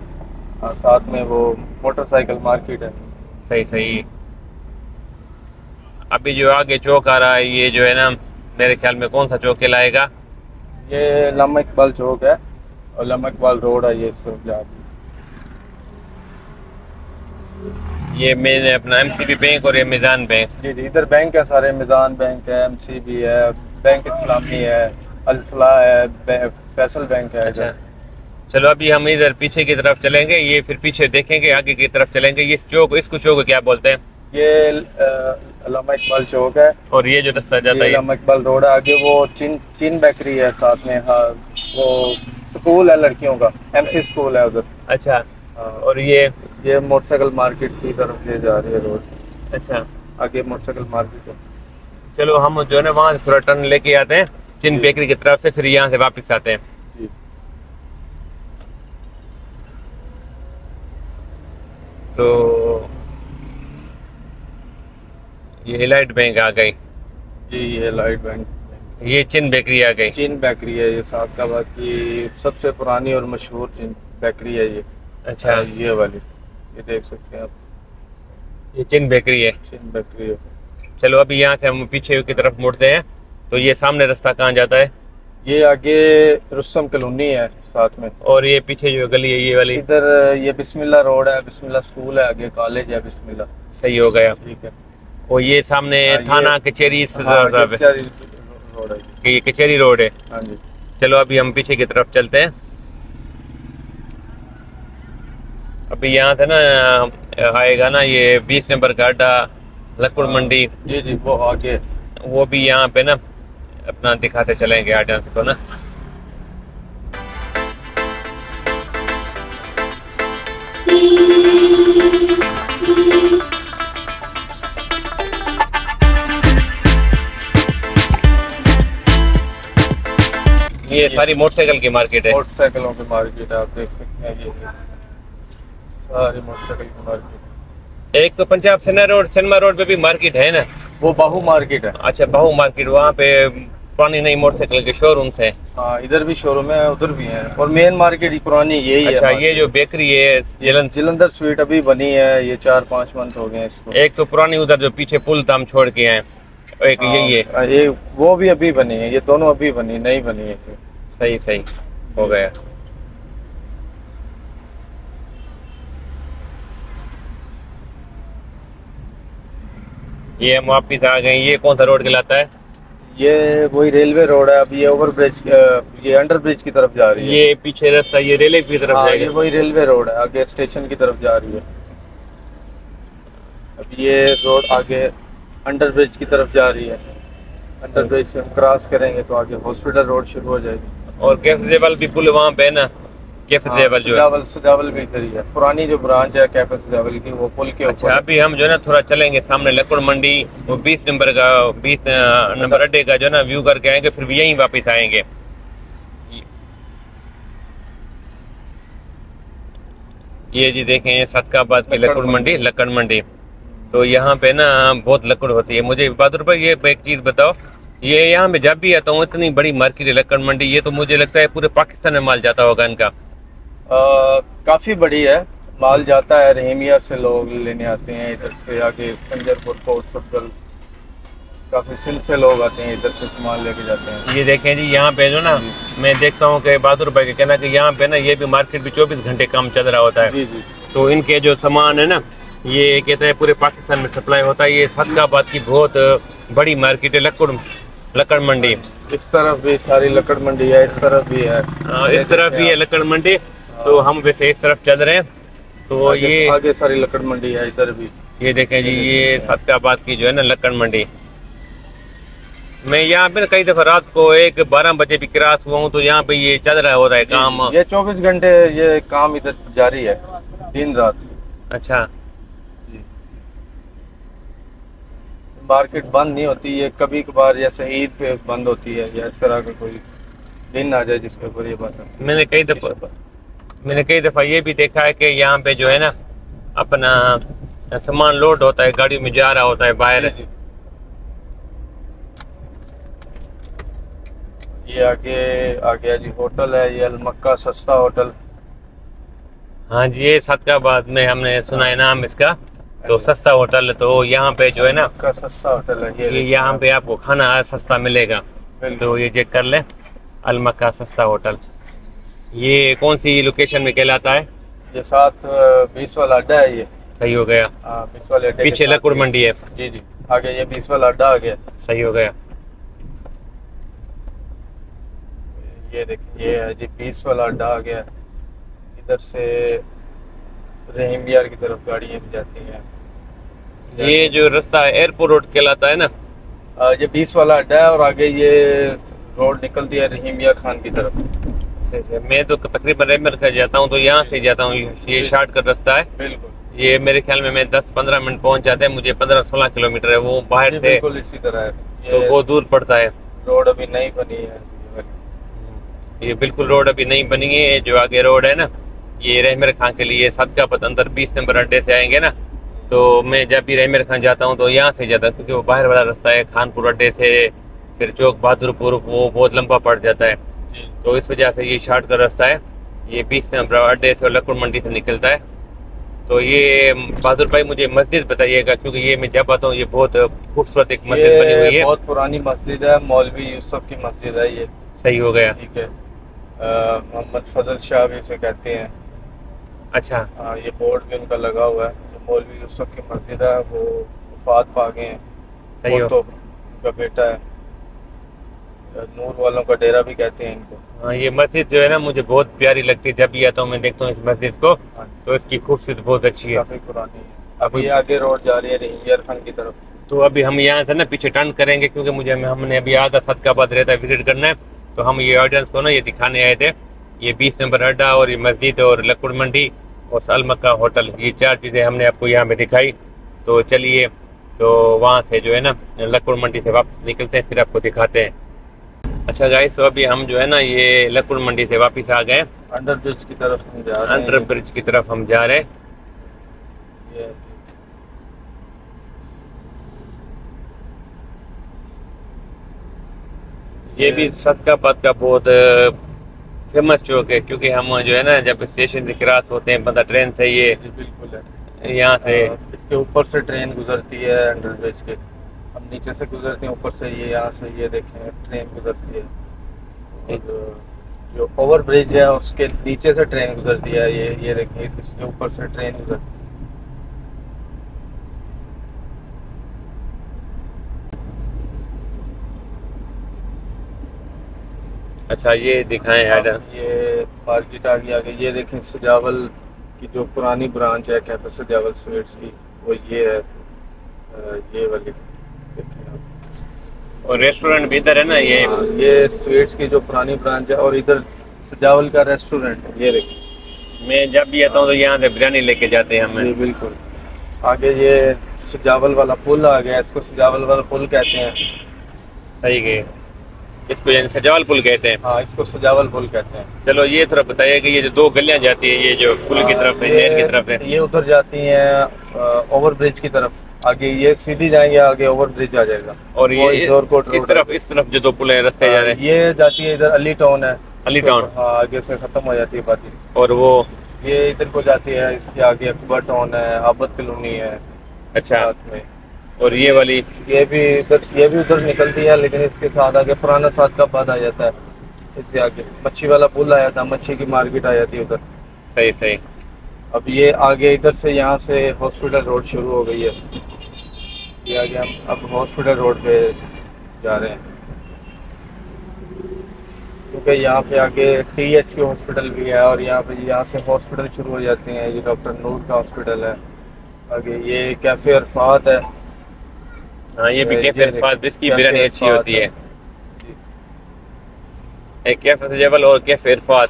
साथ में वो मोटरसाइकिल मार्केट है। सही सही। अभी जो आगे चौक आ रहा है, ये जो है ना, मेरे ख्याल में कौन सा चौक कहलाएगा? ये लामा इकबाल चौक है, और लामा इकबाल रोड है। ये मैंने अपना एमसीबी बैंक और ये मिजान बैंक। जी जी, इधर बैंक है सारे। मिजान बैंक है, एमसीबी है, बैंक इस्लामी है, अल्फला है, फैसल बैंक है। अच्छा, चलो अभी हम इधर पीछे की तरफ चलेंगे, ये फिर पीछे देखेंगे, आगे की तरफ चलेंगे। ये चौक, इसको चौक क्या बोलते हैं? ये अल्लामा इकबाल चौक है। और ये जो रास्ता जाता है अल्लामा इकबाल रोड है, आगे वो चीन बेकरी है साथ में। हाँ, वो स्कूल है लड़कियों का, MC स्कूल है उधर। अच्छा। हाँ। और ये मोटरसाइकिल मार्केट की तरफ ले जा रही है रोड। अच्छा, आगे मोटरसाइकिल मार्केट है। चलो हम जो है ना वहाँ से थोड़ा टर्न लेके आते हैं चिन बेकरी की तरफ से, फिर यहाँ से वापस आते हैं। जी। तो ये इलाइट बैंक आ गई जी, ये लाइट बैंक, ये चिन बेकरी आ गई। चीन बेकरी है ये सादकाबाद की सबसे पुरानी और मशहूर चीन बेकरी है ये। अच्छा, ये वाली, ये देख सकते हैं आप, ये चिन बेकरी है। चीन बेकरी है। चलो अभी यहाँ से हम पीछे की तरफ मुड़ते हैं। तो ये सामने रास्ता कहाँ जाता है? ये आगे रुस्तम कॉलोनी है साथ में। और ये पीछे जो गली है ये वाली? इधर ये बिस्मिल्लाह रोड है, बिस्मिल्लाह स्कूल है, आगे कॉलेज है बिस्मिल्लाह। सही हो गया। ठीक है। और ये सामने थाना कचहरी हाँ, कचहरी रोड है। ये कचहरी रोड है। हाँ जी। चलो अभी हम पीछे की तरफ चलते हैं। अभी यहाँ से ना आएगा ना ये 20 नंबर का अड्डा, लक्कुड़ मंडी। जी जी, वो आगे, वो भी यहाँ पे ना अपना दिखाते चलेंगे ऑडियंस को ना। ये सारी मोटरसाइकिल की मार्केट है। मोटरसाइकिलों की मार्केट है, आप देख सकते हैं। ये सारी मोटरसाइकिल की मार्केट। एक तो पंजाब सिनेमा रोड पे भी मार्केट है ना? वो बाहू मार्केट है। अच्छा, बाहू मार्केट, वहाँ पे पुरानी नई मोटरसाइकिल के शोरूम्स हैं। हाँ, इधर भी शोरूम है, उधर भी है, और मेन मार्केट पुरानी यही है। अच्छा, ये जो बेकरी है जलंधर स्वीट अभी बनी है, ये 4-5 मंथ हो गए हैं इसको। एक तो पुरानी उधर जो पीछे पुल हम छोड़ के हैं, एक यही है। ये वो भी अभी बनी है, ये दोनों अभी बनी, नहीं बनी है। सही सही हो गया। ये हम वापिस आ गए। ये कौन सा रोड कहलाता है? ये वही रेलवे रोड है। अब ये ओवर ब्रिज, ये अंडर ब्रिज की तरफ जा रही है। ये पीछे रास्ता ये रेलवे की तरफ जाएगा। ये वही रेलवे रोड है, आगे स्टेशन की तरफ जा रही है। अब ये रोड आगे अंडर ब्रिज की तरफ जा रही है। अंडर ब्रिज से हम क्रॉस करेंगे तो आगे हॉस्पिटल रोड शुरू हो जाएगी। और कैफे भी पुल वहाँ पे है ना, कैफे सजावल भी इधर ही है। पुरानी जो ब्रांच है कैफे सजावल की, वो पुल के ऊपर। अच्छा, अभी हम जो है ना थोड़ा चलेंगे सामने लक्कुड़ मंडी, वो 20 नंबर अड्डे का जो है ना व्यू करके आएंगे, फिर भी यहीं वापस आएंगे। ये जी देखें, ये सदकाबाद की लक्कुड़ मंडी, लक्कड़ मंडी। तो यहाँ पे ना बहुत लकड़ होती है। मुझे बहादुर भाई ये एक चीज बताओ, ये यहाँ पे जब भी आता हूँ इतनी बड़ी मार्केट है लक्कड़ मंडी, ये तो मुझे लगता है पूरे पाकिस्तान में माल जाता होगा इनका। काफी बड़ी है, माल जाता है। रहीमिया से लोग लेने आते हैं, इधर से आगे संजरपुर, कोट सब्जल, काफी सिंध से लोग आते हैं, इधर से सामान लेके जाते हैं। ये देखें जी, यहाँ पे जो ना मैं देखता हूँ कि बहादुर भाई का कहना कि यहाँ पे ना ये भी मार्केट भी 24 घंटे काम चल रहा होता है। जी जी। तो इनके जो सामान है ना, ये कहते हैं पूरे पाकिस्तान में सप्लाई होता है। ये सदकाबाद की बहुत बड़ी मार्केट है लक्कड़ मंडी। इस तरफ भी सारी लक्कड़ मंडी है, इस तरफ भी है। इस तरफ भी है लक्कड़ मंडी। तो हम वैसे इस तरफ चल रहे हैं। तो ये आगे सारी लक्कड़ मंडी है, इधर भी। ये देखें जी, ये सदकाबाद की जो है ना लक्कड़ मंडी। मैं यहाँ पे कई दफा रात को 1-12 बजे भी क्रॉस हुआ हूँ, तो यहाँ पे ये चल रहा होता है काम। ये 24 घंटे ये काम इधर जारी है, दिन रात। अच्छा, मार्केट बंद नहीं होती है, कभी कभार जैसे ईद पे बंद होती है, या इस तरह का कोई दिन आ जाए जिसके ऊपर ये बात है। मैंने कई दफा ये भी देखा है कि यहाँ पे जो है ना अपना सामान लोड होता है, गाड़ियों में जा रहा होता है बाहर। ये आगे जी होटल है, ये अलमक्का सस्ता होटल। हाँ जी, ये सदकाबाद में हमने सुना है नाम इसका, तो सस्ता होटल। तो यहाँ पे जो है ना सस्ता होटल है, ये यहाँ पे आपको खाना सस्ता मिलेगा। तो ये चेक कर ले, अलमक्का सस्ता होटल। ये कौन सी लोकेशन में कहलाता है? ये 20 वाला अड्डा है। ये सही हो गया। 20 वाले अड्डे पीछे लक्कुड़ मंडी है। जी जी, आगे ये 20 वाला अड्डा आ गया। सही हो गया। ये देखिए, ये है जी 20 वाला अड्डा आ गया। इधर से रहीम यार की तरफ गाड़ियाँ भी जाती हैं। ये जो रास्ता एयरपोर्ट रोड कहलाता है ना, ये 20 वाला अड्डा है और आगे ये रोड निकलती है रहीम यार खान की तरफ। मैं तो तकरीबन रेमर का जाता हूँ तो यहाँ से जाता हूँ, ये शॉर्टकट रास्ता है। बिल्कुल, ये मेरे ख्याल में मैं 10-15 मिनट पहुँच जाते हैं, मुझे 15-16 किलोमीटर है वो बाहर से, बिल्कुल इसी तरह है। तो वो दूर पड़ता है। रोड अभी नहीं बनी है, ये बिल्कुल रोड अभी नहीं बनी है। जो आगे रोड है ना, ये रहमर खां के लिए सदकापत अंदर 20 नंबर अड्डे से आएंगे ना, तो मैं जब भी रहमर खां जाता हूँ तो यहाँ से जाता हूँ, क्योंकि वो बाहर वाला रास्ता है खानपुर अड्डे से फिर चौक बहादुरपुर, वो बहुत लंबा पड़ जाता है। तो इस वजह से ये शॉर्टकट रास्ता है, ये 20 नंबर अड्डे से और लक्कुड़ मंडी से निकलता है। तो ये बहादुर भाई मुझे मस्जिद बताइएगा, क्योंकि ये मैं जब आता हूँ ये बहुत खूबसूरत एक मस्जिद बनी हुई है। बहुत पुरानी मस्जिद है, मौलवी यूसुफ की मस्जिद है ये। सही हो गया, ठीक है। मोहम्मद फजल शाह भी इसे कहते हैं। अच्छा, ये बोर्ड भी उनका लगा हुआ है। मौलवी यूसुफ की मस्जिद है, वो वफात पा गए हैं। सही हो, तो उनका बेटा है, नूर वालों का डेरा भी कहते हैं इनको। हाँ, ये मस्जिद जो है ना मुझे बहुत प्यारी लगती है, जब भी आता हूँ मैं देखता हूँ इस मस्जिद को, तो इसकी खूबसूरती बहुत अच्छी है। काफी पुरानी है। अभी आगे रोड जा रही है रहीम खान की तरफ, तो अभी हम यहाँ से ना पीछे टर्न करेंगे, क्योंकि मुझे हमने अभी आधा सदकाबाद रहता है विजिट करना है, तो हम ये ऑडियंस को ना ये दिखाने आए थे। ये 20 नंबर अड्डा और ये मस्जिद और लक्कुड़ मंडी और साल मक्का होटल, ये 4 चीज़ें हमने आपको यहाँ पे दिखाई। तो चलिए, तो वहाँ से जो है ना लक्कुड़ मंडी से वापस निकलते हैं, फिर आपको दिखाते हैं। अच्छा गाइस, तो अभी हम जो है ना ये लक्कुड़ मंडी से वापस आ गए, अंडर ब्रिज की तरफ हम जा रहे हैं। अंडर ब्रिज की तरफ हम जा रहे हैं। ये भी सदकाबाद का बहुत फेमस चौक है, क्योंकि हम जो है ना जब स्टेशन से क्रॉस होते हैं बंदा ट्रेन से ये बिल्कुल है, यहाँ से इसके ऊपर से ट्रेन गुजरती है अंडर ब्रिज के, हम नीचे से गुजरते हैं, ऊपर से ये यहाँ से ये देखें ट्रेन गुजरती है। जो ओवर ब्रिज है उसके नीचे से ट्रेन गुजरती है, ये देखिए इसके ऊपर से ट्रेन गुजरती है। अच्छा, ये दिखाएं यार, ये मार्केट आ गई आगे, ये देखें सजावल की जो पुरानी ब्रांच है कैफे सजावल स्वीट्स की, वो ये है, ये वाली देखें। और रेस्टोरेंट भी इधर है ना, ये स्वीट्स की जो पुरानी ब्रांच है, और इधर सजावल का रेस्टोरेंट है, ये देखें। मैं जब भी आता हूँ तो यहाँ से बिरयानी लेके जाते हैं हमें। बिल्कुल, आगे ये सजावल वाला पुल आ गया, इसको सजावल वाला पुल कहते हैं। सही है, इसको यानी सजावल पुल कहते हैं। हाँ, इसको सजावल पुल कहते हैं। चलो ये थोड़ा बताइए कि ये जो 2 गलियां जाती है, ये जो पुल की तरफ है, नहर की तरफ है, ये उधर जाती हैं ओवर ब्रिज की तरफ, आगे ये सीधी जाएंगे, आगे ओवर ब्रिज आ जाएगा। और ये इस तरफ जो 2 पुल है रास्ते जा रहे हैं, ये जाती है इधर अली टाउन है, अली टाउन। हाँ, आगे से खत्म हो जाती है बात। और वो ये इधर को जाती है, इसके आगे अकबर टाउन है, आबद कॉलोनी है। अच्छा, में और ये वाली ये भी उधर निकलती है, लेकिन इसके साथ आगे पुराना सदकाबाद आ जाता है। इसके आगे मच्छी वाला पुल आया था, मच्छी की मार्केट आ जाती है उधर। सही सही। अब ये आगे इधर से यहाँ से हॉस्पिटल रोड शुरू हो गई है, ये आगे हम अब हॉस्पिटल रोड पे जा रहे हैं, क्योंकि यहाँ पे आगे TH के हॉस्पिटल भी है, और यहाँ से हॉस्पिटल शुरू हो जाते हैं। ये डॉक्टर नूर का हॉस्पिटल है, आगे ये कैफे अरफात है। हाँ, ये भी कैफे अरफात, इसकी बिरयानी अच्छी होती है। एक कैफे सजावल और कैफे अरफात,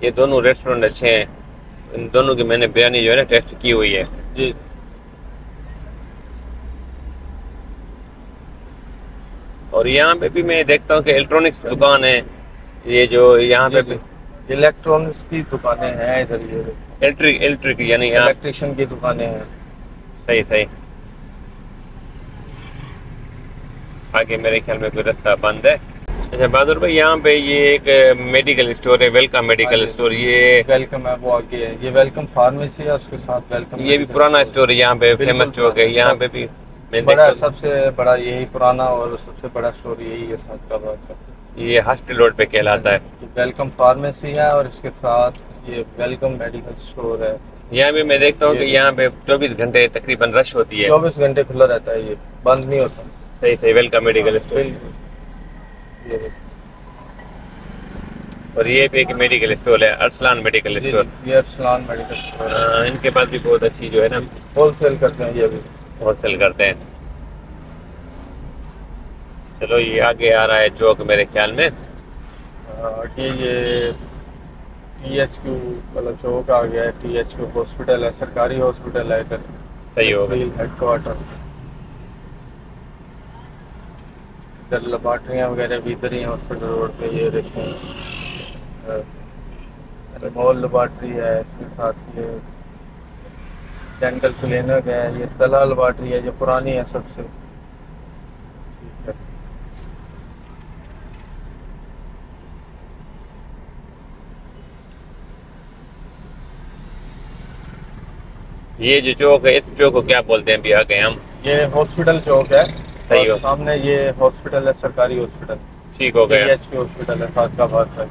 ये दोनों रेस्टोरेंट अच्छे हैं, इन दोनों की मैंने बिरयानी जो है ना टेस्ट की हुई है जी। और यहाँ पे भी मैं देखता हूँ कि इलेक्ट्रॉनिक्स दुकान है, ये जो यहाँ पे भी इलेक्ट्रॉनिक्स की दुकानें हैं इधर, ये इलेक्ट्रिक यानी इलेक्ट्रिशियन की दुकानें हैं। सही सही। आगे मेरे ख्याल में कोई रास्ता बंद है। अच्छा बहादुर भाई, यहाँ पे ये एक मेडिकल स्टोर है, वेलकम मेडिकल स्टोर, ये वेलकम है, वो आगे है, ये वेलकम फार्मेसी है, उसके साथ वेलकम। ये भी पुराना स्टोर है, यहाँ पे फेमस चौक है, यहाँ पे भी बड़ा, सबसे बड़ा यही पुराना और सबसे बड़ा स्टोर यही है सदकाबाद का। ये हॉस्पिटल रोड पे कहलाता है। वेलकम फार्मेसी है और इसके साथ ये वेलकम मेडिकल स्टोर है। यहाँ भी मैं देखता हूँ कि यहाँ पे 24 घंटे तकरीबन रश होती है, 24 घंटे खुला रहता है, ये बंद नहीं होता। सही सही, वेलकम मेडिकल स्टोर। और ये भी एक मेडिकल स्टोर है, अरसलान मेडिकल स्टोर। ये अरसलान मेडिकल स्टोर, इनके पास भी बहुत अच्छी जो है ना होलसेल करते हैं ये भी। होलसेल करते हैं। चलो ये आगे आ रहा है चौक मेरे ख्याल में। ये THQ वाला चौक आ गया है। THQ हॉस्पिटल है, सरकारी हॉस्पिटल है इधर। सही होगा। हेडक्वार्टर इधर, लेबॉर्ट्रियाँ वगैरह भी इधर ही हैं हॉस्पिटल रोड पे। ये देखें मॉल लेबॉर्ट्री है, इसके साथ ये डेंटल क्लिनिक है। ये तला लेबॉर्ट्री है, ये पुरानी है सबसे। ठीक है। ये जो चौक है, इस चौक को क्या बोलते हैं? अभी आ गए हम। ये हॉस्पिटल चौक है। सही हो। सामने ये हॉस्पिटल है, सरकारी हॉस्पिटल। ठीक हो गया। THQ हॉस्पिटल है सादकाबाद का।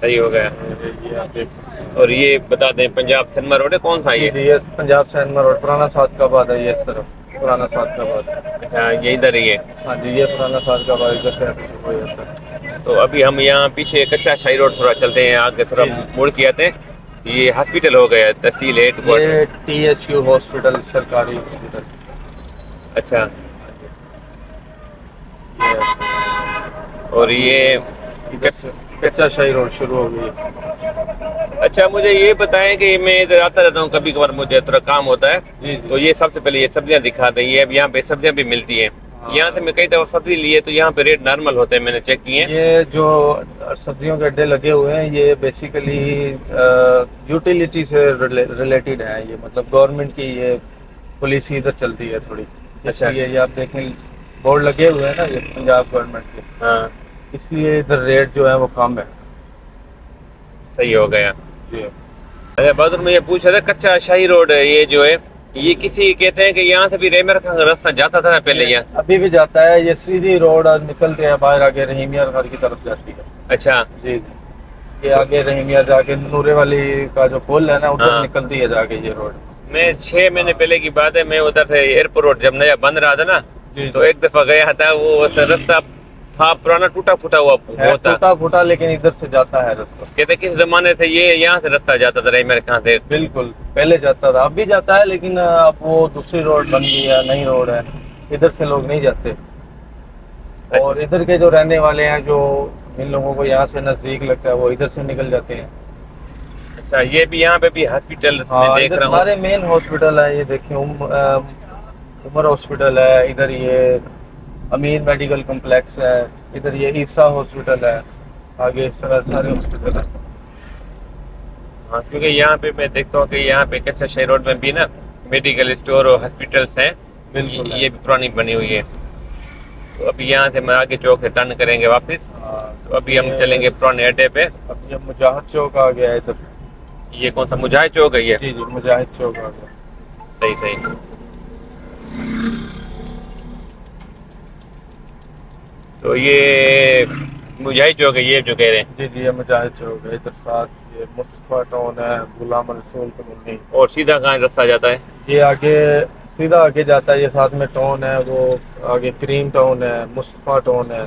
सही हो गया। ये आप देख सकते हैं। और ये बता दें पंजाब सिनेमा रोड है, कौन सा ये पंजाब सिनेमा रोड, पुराना सादकाबाद है। ये इस तरफ पुराना सादकाबाद। अच्छा, ये इधर ही है। हाँ जी, ये पुराना सादकाबाद इधर से शुरू हुआ है। तो अभी हम यहाँ पीछे कच्चा शाही रोड थोड़ा चलते हैं, आगे थोड़ा मुड़ के आते हैं। ये हॉस्पिटल हो गया, तहसील हेडक्वार्टर। ये THQ हॉस्पिटल, सरकारी हॉस्पिटल। अच्छा। और ये कच्चा शाही रोड शुरू हो गई। अच्छा, मुझे ये बताएं कि मैं इधर आता रहता हूँ, कभी कभार मुझे थोड़ा काम होता है। जी। तो ये सबसे पहले ये सब्जियां दिखा दें। ये अब यहाँ पे सब्जियां भी मिलती हैं। यहाँ से मैं कई दफा सब्जी लिए तो यहाँ पे रेट नॉर्मल होते हैं, मैंने चेक किए। ये जो सब्जियों के अड्डे लगे हुए हैं, ये बेसिकली यूटिलिटी से रिलेटेड है। ये मतलब गवर्नमेंट की ये पॉलिसी इधर चलती है थोड़ी। अच्छा। ये आप देखें बोर्ड लगे हुए हैं ना, ये पंजाब गवर्नमेंट के। हाँ, इसलिए इधर रेट जो है वो कम है। सही हो गया। जी। अच्छा बहादुर, मैं ये पूछ रहा था, कच्चा शाही रोड ये जो है, ये किसी कहते हैं कि यहाँ से भी रेमर का रास्ता जाता था ना पहले? यहाँ अभी भी जाता है। ये सीधी रोड निकलते हैं बाहर, आगे रहीमिया घर की तरफ जाती है। अच्छा जी। ये आगे रहीमिया जाके नूरे वाली का जो पुल है ना, उधर हाँ। निकलती है जाके ये रोड। मैं 6 महीने पहले की बात है, मैं उधर से एयरपोर्ट रोड जब नया बंद रहा था ना, तो एक दफा गया था। वो रास्ता था पुराना, टूटा फूटा हुआ होता, टूटा फूटा, लेकिन इधर से जाता है रास्ता। कहते किस जमाने से ये यहाँ से रास्ता जाता था रेमर कहाँ से? बिल्कुल पहले जाता था, अब भी जाता है, लेकिन अब वो दूसरी रोड बन गई है, नई रोड है। इधर से लोग नहीं जाते। और इधर के जो रहने वाले हैं, जो इन लोगों को यहाँ से नजदीक लगता है, वो इधर से निकल जाते हैं। अच्छा, ये भी यहाँ पे भी हॉस्पिटल हाँ, देख इधर रहा हूँ। सारे मेन हॉस्पिटल है। ये देखिए उमर हॉस्पिटल है, इधर ये अमीर मेडिकल कॉम्प्लेक्स है, इधर ये ईसा हॉस्पिटल है, आगे सारे हॉस्पिटल है। हाँ, क्योंकि यहाँ पे मैं देखता हूँ कि यहाँ पे कच्चा शाही रोड में भी ना मेडिकल स्टोर और हॉस्पिटल्स हैं। बिल्कुल ये भी पुरानी बनी हुई है। तो अभी यहाँ से हम आगे चौक से टर्न करेंगे वापस। तो अभी हम चलेंगे पुराने अड्डे पे। अब ये मुजाहिद चौक आ गया है इधर। ये कौन सा मुजाहिद चौक है? ये जी जी, मुजाहिद चौक आ गया। सही सही। तो ये मुजाहिद चौक है, ये जो कह रहे हैं? जी जी, ये मुजाहिद चौक है। इधर साथ ये मुस्तफा टाउन है, गुलाम रसूल कॉलोनी। और सीधा कहाँ रास्ता जाता है? ये आगे सीधा आगे जाता है। ये साथ में टाउन है, वो आगे क्रीम टाउन है, मुस्तफा टाउन है,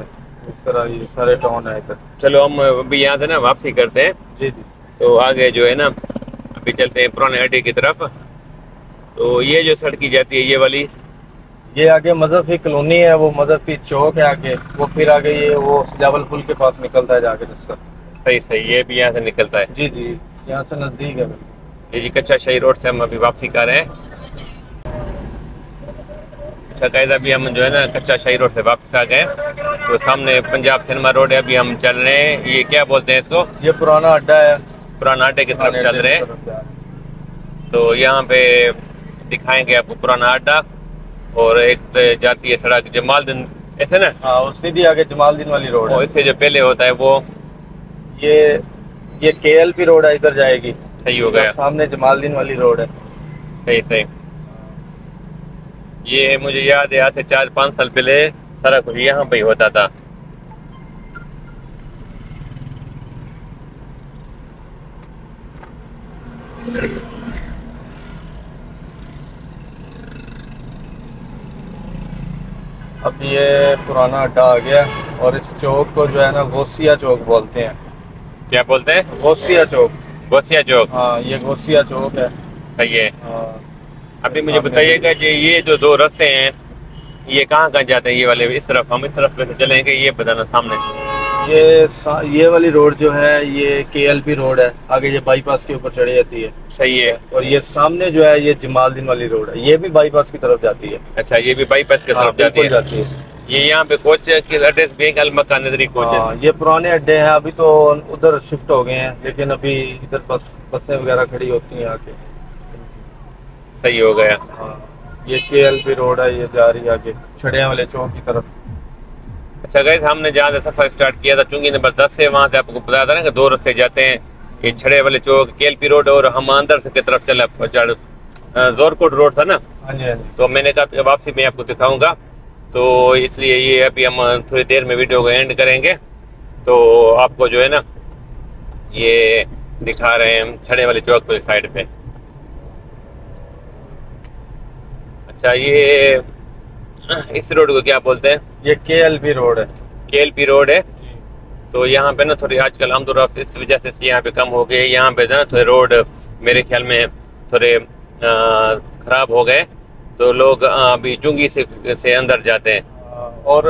इस तरह ये सारे टाउन है इधर। चलो हम अभी यहाँ से ना वापसी करते हैं। जी जी। तो आगे जो है ना, अभी चलते हैं पुराने अड्डे की तरफ। तो ये जो सड़क की जाती है, ये वाली, ये आगे मजहफी कॉलोनी है, वो मजहफी चौक है आगे। वो फिर आगे ये वो सजावल पुल के पास निकलता है जाके रास्ता। सही सही, ये भी यहाँ से निकलता है। जी जी, यहाँ से नजदीक है। ये जी कच्चा शाही रोड से हम अभी वापसी कर रहे हैं। अच्छा कायदा, अभी हम जो है ना कच्चा शाही रोड से वापस आ गए। तो सामने पंजाब सिनेमा रोड है, अभी हम चल रहे हैं। ये क्या बोलते हैं इसको? ये पुराना अड्डा है। पुराना अड्डे की तरफ चल रहे हैं। तो यहाँ पे दिखाएंगे आपको पुराना अड्डा। और एक जाती है सड़क जमालदीन, ऐसे ना? हाँ, और सीधी आगे जमालदीन वाली रोड है। और इससे जो पहले होता है वो ये KLP रोड है, इधर जाएगी। सही हो गया। सामने जमालदीन वाली रोड है। सही सही। ये मुझे याद है, आज से 4-5 साल पहले सारा कुछ यहाँ पे ही होता था। अब ये पुराना अड्डा आ गया, और इस चौक को जो है ना गौसिया चौक बोलते हैं। क्या बोलते हैं? गौसिया चौक। गोसिया चौक। हाँ, ये गौसिया चौक है। सही है। हाँ, अभी मुझे बताइएगा कि ये जो दो रास्ते हैं ये कहाँ कहाँ जाते हैं? ये वाले इस तरफ, हम इस तरफ कैसे चलेंगे ये बताना। सामने ये वाली रोड जो है ये KLP रोड है, आगे ये बाईपास के ऊपर चढ़ी जाती है। सही है। और ये सामने जो है ये जमालदीन वाली रोड है, ये भी बाईपास की तरफ जाती है। अच्छा, ये भी बाईपास की तरफ जाती है। ये यहाँ पे कोच की एड्रेस बैंक अल मक्का नजरी कोच है। ये पुराने अड्डे हैं, अभी तो उधर शिफ्ट हो गए हैं, लेकिन अभी इधर बसें वगैरह खड़ी होती हैं आके। सही हो गया। ये KLP रोड है, ये जा रही है आगे छड़िया वाले चौक की तरफ। अच्छा गाइस, हमने जहाँ से सफर स्टार्ट किया था चुंगी नंबर 10 से, वहाँ से आपको बताया था ना कि दो रास्ते जाते हैं, ये छड़े वाले चौक KLP रोड और हम अंदर से की तरफ चला जोरकोट रोड था ना। हाँ जी। तो मैंने कहा वापसी में आपको दिखाऊंगा, तो इसलिए ये अभी हम थोड़ी देर में वीडियो को एंड करेंगे। तो आपको जो है ना ये दिखा रहे हैं हम छड़े वाले चौक पर साइड पे। अच्छा, ये इस रोड को क्या बोलते हैं? ये KLP रोड है। KLP रोड है। तो यहाँ पे ना थोड़ी आजकल आमदोरफ्त इस वजह से यहाँ पे कम हो गए, यहाँ पे ना थोड़े रोड मेरे ख्याल में थोड़े खराब हो गए, तो लोग अभी चुंगी से अंदर जाते हैं। और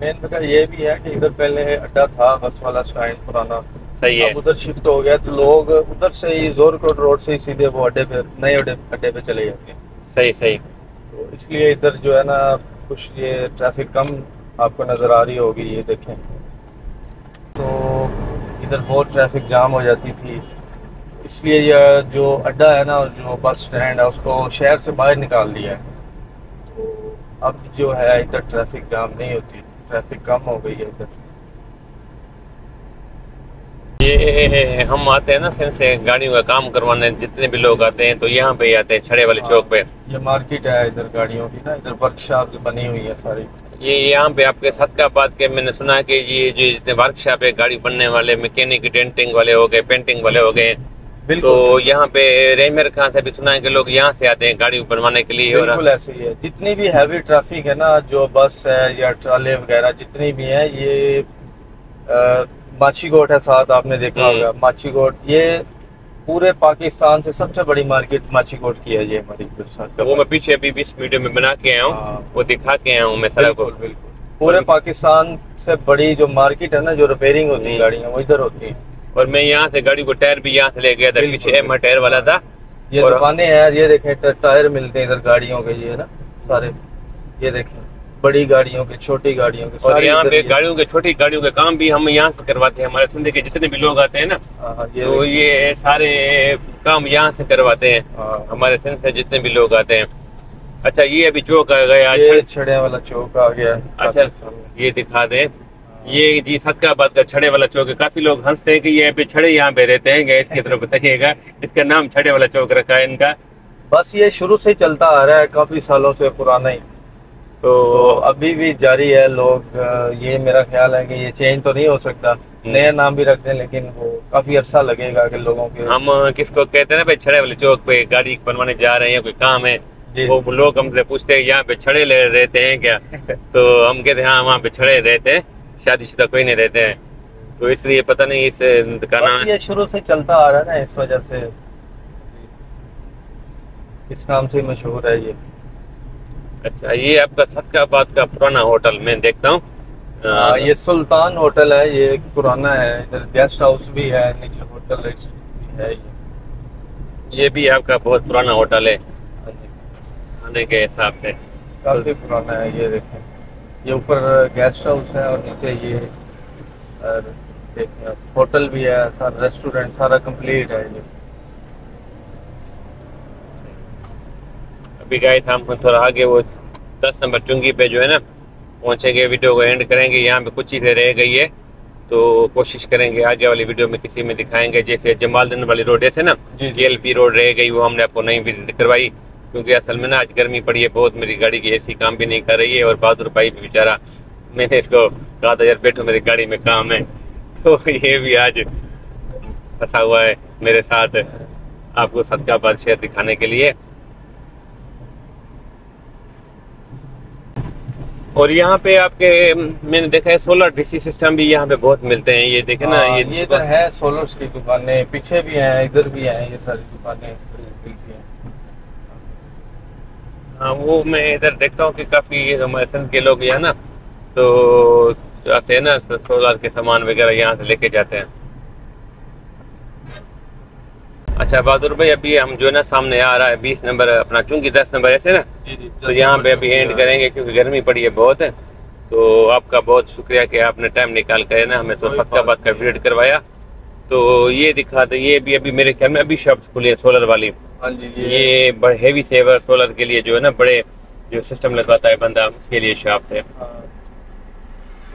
मेन वजह ये भी है कि इधर पहले अड्डा था बस वाला स्टैंड पुराना। सही है। उधर शिफ्ट हो गया तो लोग उधर से ही जोरकोट रोड से ही सीधे वो अड्डे पे, नए अड्डे पे चले जाते हैं। सही सही। तो इसलिए इधर जो है ना कुछ ये ट्रैफिक कम आपको नजर आ रही होगी। ये देखें तो इधर बहुत ट्रैफिक जाम हो जाती थी, इसलिए यह जो अड्डा है ना, जो बस स्टैंड है, उसको शहर से बाहर निकाल दिया है। तो अब जो है इधर ट्रैफिक जाम नहीं होती, ट्रैफिक कम हो गई है इधर। ये हम आते हैं ना सिंध से गाड़ियों का काम करवाने, जितने भी लोग आते हैं तो यहाँ पे आते हैं छड़े वाले चौक पे। ये मार्केट है इधर गाड़ियों की ना, इधर वर्कशॉप बनी हुई है सारी। ये यहाँ पे आपके सदकाबाद के मैंने सुना है कि ये जो जितने वर्कशॉप है गाड़ी बनने वाले, मैकेनिक, डेंटिंग वाले हो गए, पेंटिंग वाले हो गए, तो यहाँ पे रेमर खान से भी सुना है कि लोग यहाँ से आते हैं गाड़ी बनवाने के लिए। बिल्कुल ऐसे ही है। जितनी भी हैवी ट्रैफिक है ना, जो बस है या ट्राले वगैरह जितनी भी है, ये माचीकोट है साथ, आपने देखा होगा माचीकोट। ये पूरे पाकिस्तान से सबसे बड़ी मार्केट माचीकोट की है ये हमारी साथ। वो मैं पीछे अभी इस वीडियो में बना के आया हूँ, वो दिखा के आया हूँ मैं सड़क को। बिल्कुल पूरे पाकिस्तान से बड़ी जो मार्केट है ना, जो रिपेयरिंग होती है गाड़ियाँ, वो इधर होती है। और मैं यहाँ से गाड़ी को टायर भी यहाँ से ले गया था, पीछे एम टायर वाला था। ये दुकानें हैं, ये देखें टायर मिलते हैं इधर गाड़ियों के, ये ना सारे, ये देखें बड़ी गाड़ियों के, छोटी गाड़ियों के। और यहाँ पे गाड़ियों के, छोटी गाड़ियों के काम भी हम यहाँ से करवाते हैं। हमारे सिंध के जितने भी लोग आते हैं ना, तो ये सारे काम यहाँ से करवाते हैं हमारे सिंध से जितने भी लोग आते हैं। अच्छा, ये अभी चौक आ गया, छड़े वाला चौक आ गया। अच्छा, ये दिखा दे, ये जी सदकाबाद का छड़े वाला चौक है। काफी लोग हंसते हैं कि ये पे छड़े यहाँ पे रहते हैं, इसकी तरफ बताइएगा। इसका नाम छड़े वाला चौक रखा है इनका। बस ये शुरू से चलता आ रहा है, काफी सालों से पुराना ही, तो अभी भी जारी है। लोग ये मेरा ख्याल है कि ये चेंज तो नहीं हो सकता, नया नाम भी रख दें, लेकिन वो काफी अरसा लगेगा कि लोगों के। हम किसको कहते हैं ना भाई, छड़े वाले चौक पे गाड़ी बनवाने जा रहे हैं, कोई काम है, वो लोग हमसे पूछते हैं यहाँ पे छड़े रहते हैं क्या? तो हम कहते हैं हाँ, वहाँ पे छड़े रहते हैं, शादीशुदा कोई नहीं रहते हैं। तो इसलिए पता नहीं इस का नाम, ये शुरू से चलता आ रहा है ना, इस वजह से इस नाम से मशहूर है ये। अच्छा, ये आपका सदकाबाद का पुराना होटल मैं देखता हूँ। ये सुल्तान होटल है, ये पुराना है। इधर गेस्ट हाउस भी है, नीचे होटल भी है। ये भी आपका बहुत पुराना होटल है खाने के हिसाब से, काफी पुराना है। ये देखें, ये ऊपर गेस्ट हाउस है और नीचे ये देखें होटल भी है, सारा रेस्टोरेंट सारा कंप्लीट है ये। अभी गाइस हम थोड़ा आगे वो 10 नंबर चुंगी पे जो है ना पहुंचेंगे, वीडियो को एंड करेंगे। यहाँ पे कुछ चीजें रह गई है, तो कोशिश करेंगे आगे वाली वीडियो में किसी में दिखाएंगे। जैसे जमालदीन वाली रोड जैसे ना KLP रोड रह गई, वो हमने आपको नहीं विजिट करवाई, क्योंकि असल में ना आज गर्मी पड़ी है बहुत, मेरी गाड़ी की AC काम भी नहीं कर रही है। और बहादुर भाई भी बेचारा, मैंने इसको कहा था यार बैठो मेरी गाड़ी में काम है, तो ये भी आज फंसा हुआ है मेरे साथ आपको सदकाबाद शहर दिखाने के लिए। और यहाँ पे आपके मैंने देखा है सोलर DC सिस्टम भी यहाँ पे बहुत मिलते हैं। ये देखे ना, ये इधर है सोलर्स की दुकानें, पीछे भी हैं, इधर भी हैं, ये सारी दुकानें मिलती हैं। हाँ, वो मैं इधर देखता हूँ कि काफ़ी हमारे सिंध के लोग यहाँ ना तो आते हैं ना, सोलर के सामान वगैरह यहाँ से लेके जाते हैं। अच्छा बहादुर भाई, अभी हम जो है ना सामने आ रहा है 20 नंबर अपना, चूंकि 10 नंबर ऐसे ना, तो यहाँ पे अभी एंड करेंगे क्योंकि गर्मी पड़ी है बहुत है। तो आपका बहुत शुक्रिया कि आपने टाइम निकाल कर ना हमें तो फक्काबाद का विजिट करवाया। तो ये दिखाते, ये भी अभी मेरे ख्याल में अभी शॉप्स खुली है सोलर वाली। हाँ जी, ये बड़े हेवी सेवर सोलर के लिए जो है ना, बड़े जो सिस्टम लगवाता है बंदा, उसके लिए शॉप्स है।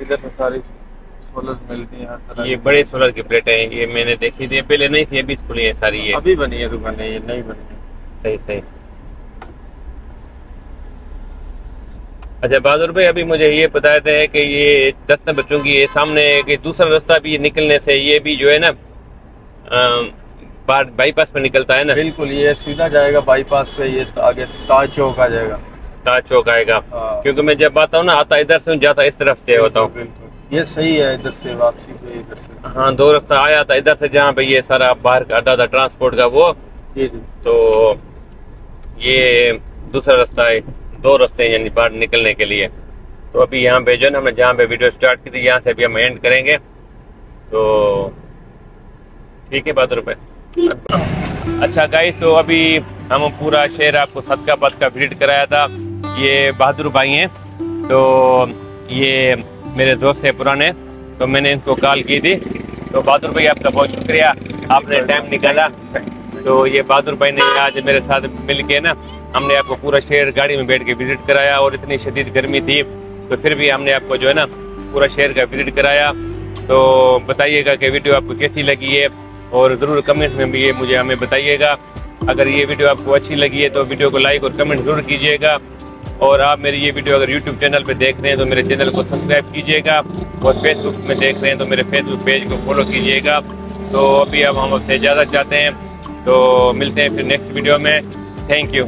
इधर से सारी सोलर मिलती हैं हर तरह। ये बड़े सोलर की प्लेटें हैं, ये मैंने देखी थी, पहले नहीं थी, अभी खुली है सारी। ये अभी बनी है दुकानें, ये नहीं बनी है। सही सही। अच्छा बहादुर भाई, अभी मुझे ये बताए थे कि ये 10 नंबर चूंकि ये सामने कि दूसरा रास्ता भी निकलने से ये भी जो है ना बाईपास पे निकलता है ना। बिल्कुल, ये सीधा जाएगा बाईपास पे, ये आगे ताज चौक आ जाएगा। ताज चौक आएगा। क्योंकि मैं जब आता हूँ ना, आता इधर से जाता इस तरफ से होता हूँ। ये सही है, इधर से वापसी पे इधर से। हाँ, दो रास्ता आया था इधर से, जहाँ पे ये सारा बाहर का अड्डा था ट्रांसपोर्ट का वो। जी। तो ये दूसरा रास्ता है, दो रास्ते हैं यानी बाहर निकलने के लिए। तो अभी यहाँ पे जो है ना, हमने जहाँ पे वीडियो स्टार्ट की थी यहाँ से अभी हम एंड करेंगे। तो ठीक है बहादुर भाई। अच्छा गाइस, तो अभी हम पूरा शहर आपको सदकाबाद का विजिट कराया था। ये बहादुर भाई हैं, तो ये मेरे दोस्त हैं पुराने, तो मैंने इनको कॉल की थी। तो बहादुर भाई आपका बहुत शुक्रिया, आपने टाइम निकाला। तो ये बहादुर भाई ने आज मेरे साथ मिल के ना, हमने आपको पूरा शहर गाड़ी में बैठ के विजिट कराया। और इतनी शदीद गर्मी थी तो फिर भी हमने आपको जो है ना पूरा शहर का विजिट कराया। तो बताइएगा कि वीडियो आपको कैसी लगी है, और ज़रूर कमेंट में भी ये मुझे हमें बताइएगा। अगर ये वीडियो आपको अच्छी लगी है तो वीडियो को लाइक और कमेंट जरूर कीजिएगा। और आप मेरी ये वीडियो अगर यूट्यूब चैनल पे देख रहे हैं तो मेरे चैनल को सब्सक्राइब कीजिएगा, और फेसबुक में देख रहे हैं तो मेरे फेसबुक पेज को फॉलो कीजिएगा। तो अभी अब हम आपसे इजाज़त चाहते हैं, तो मिलते हैं फिर नेक्स्ट वीडियो में। Thank you.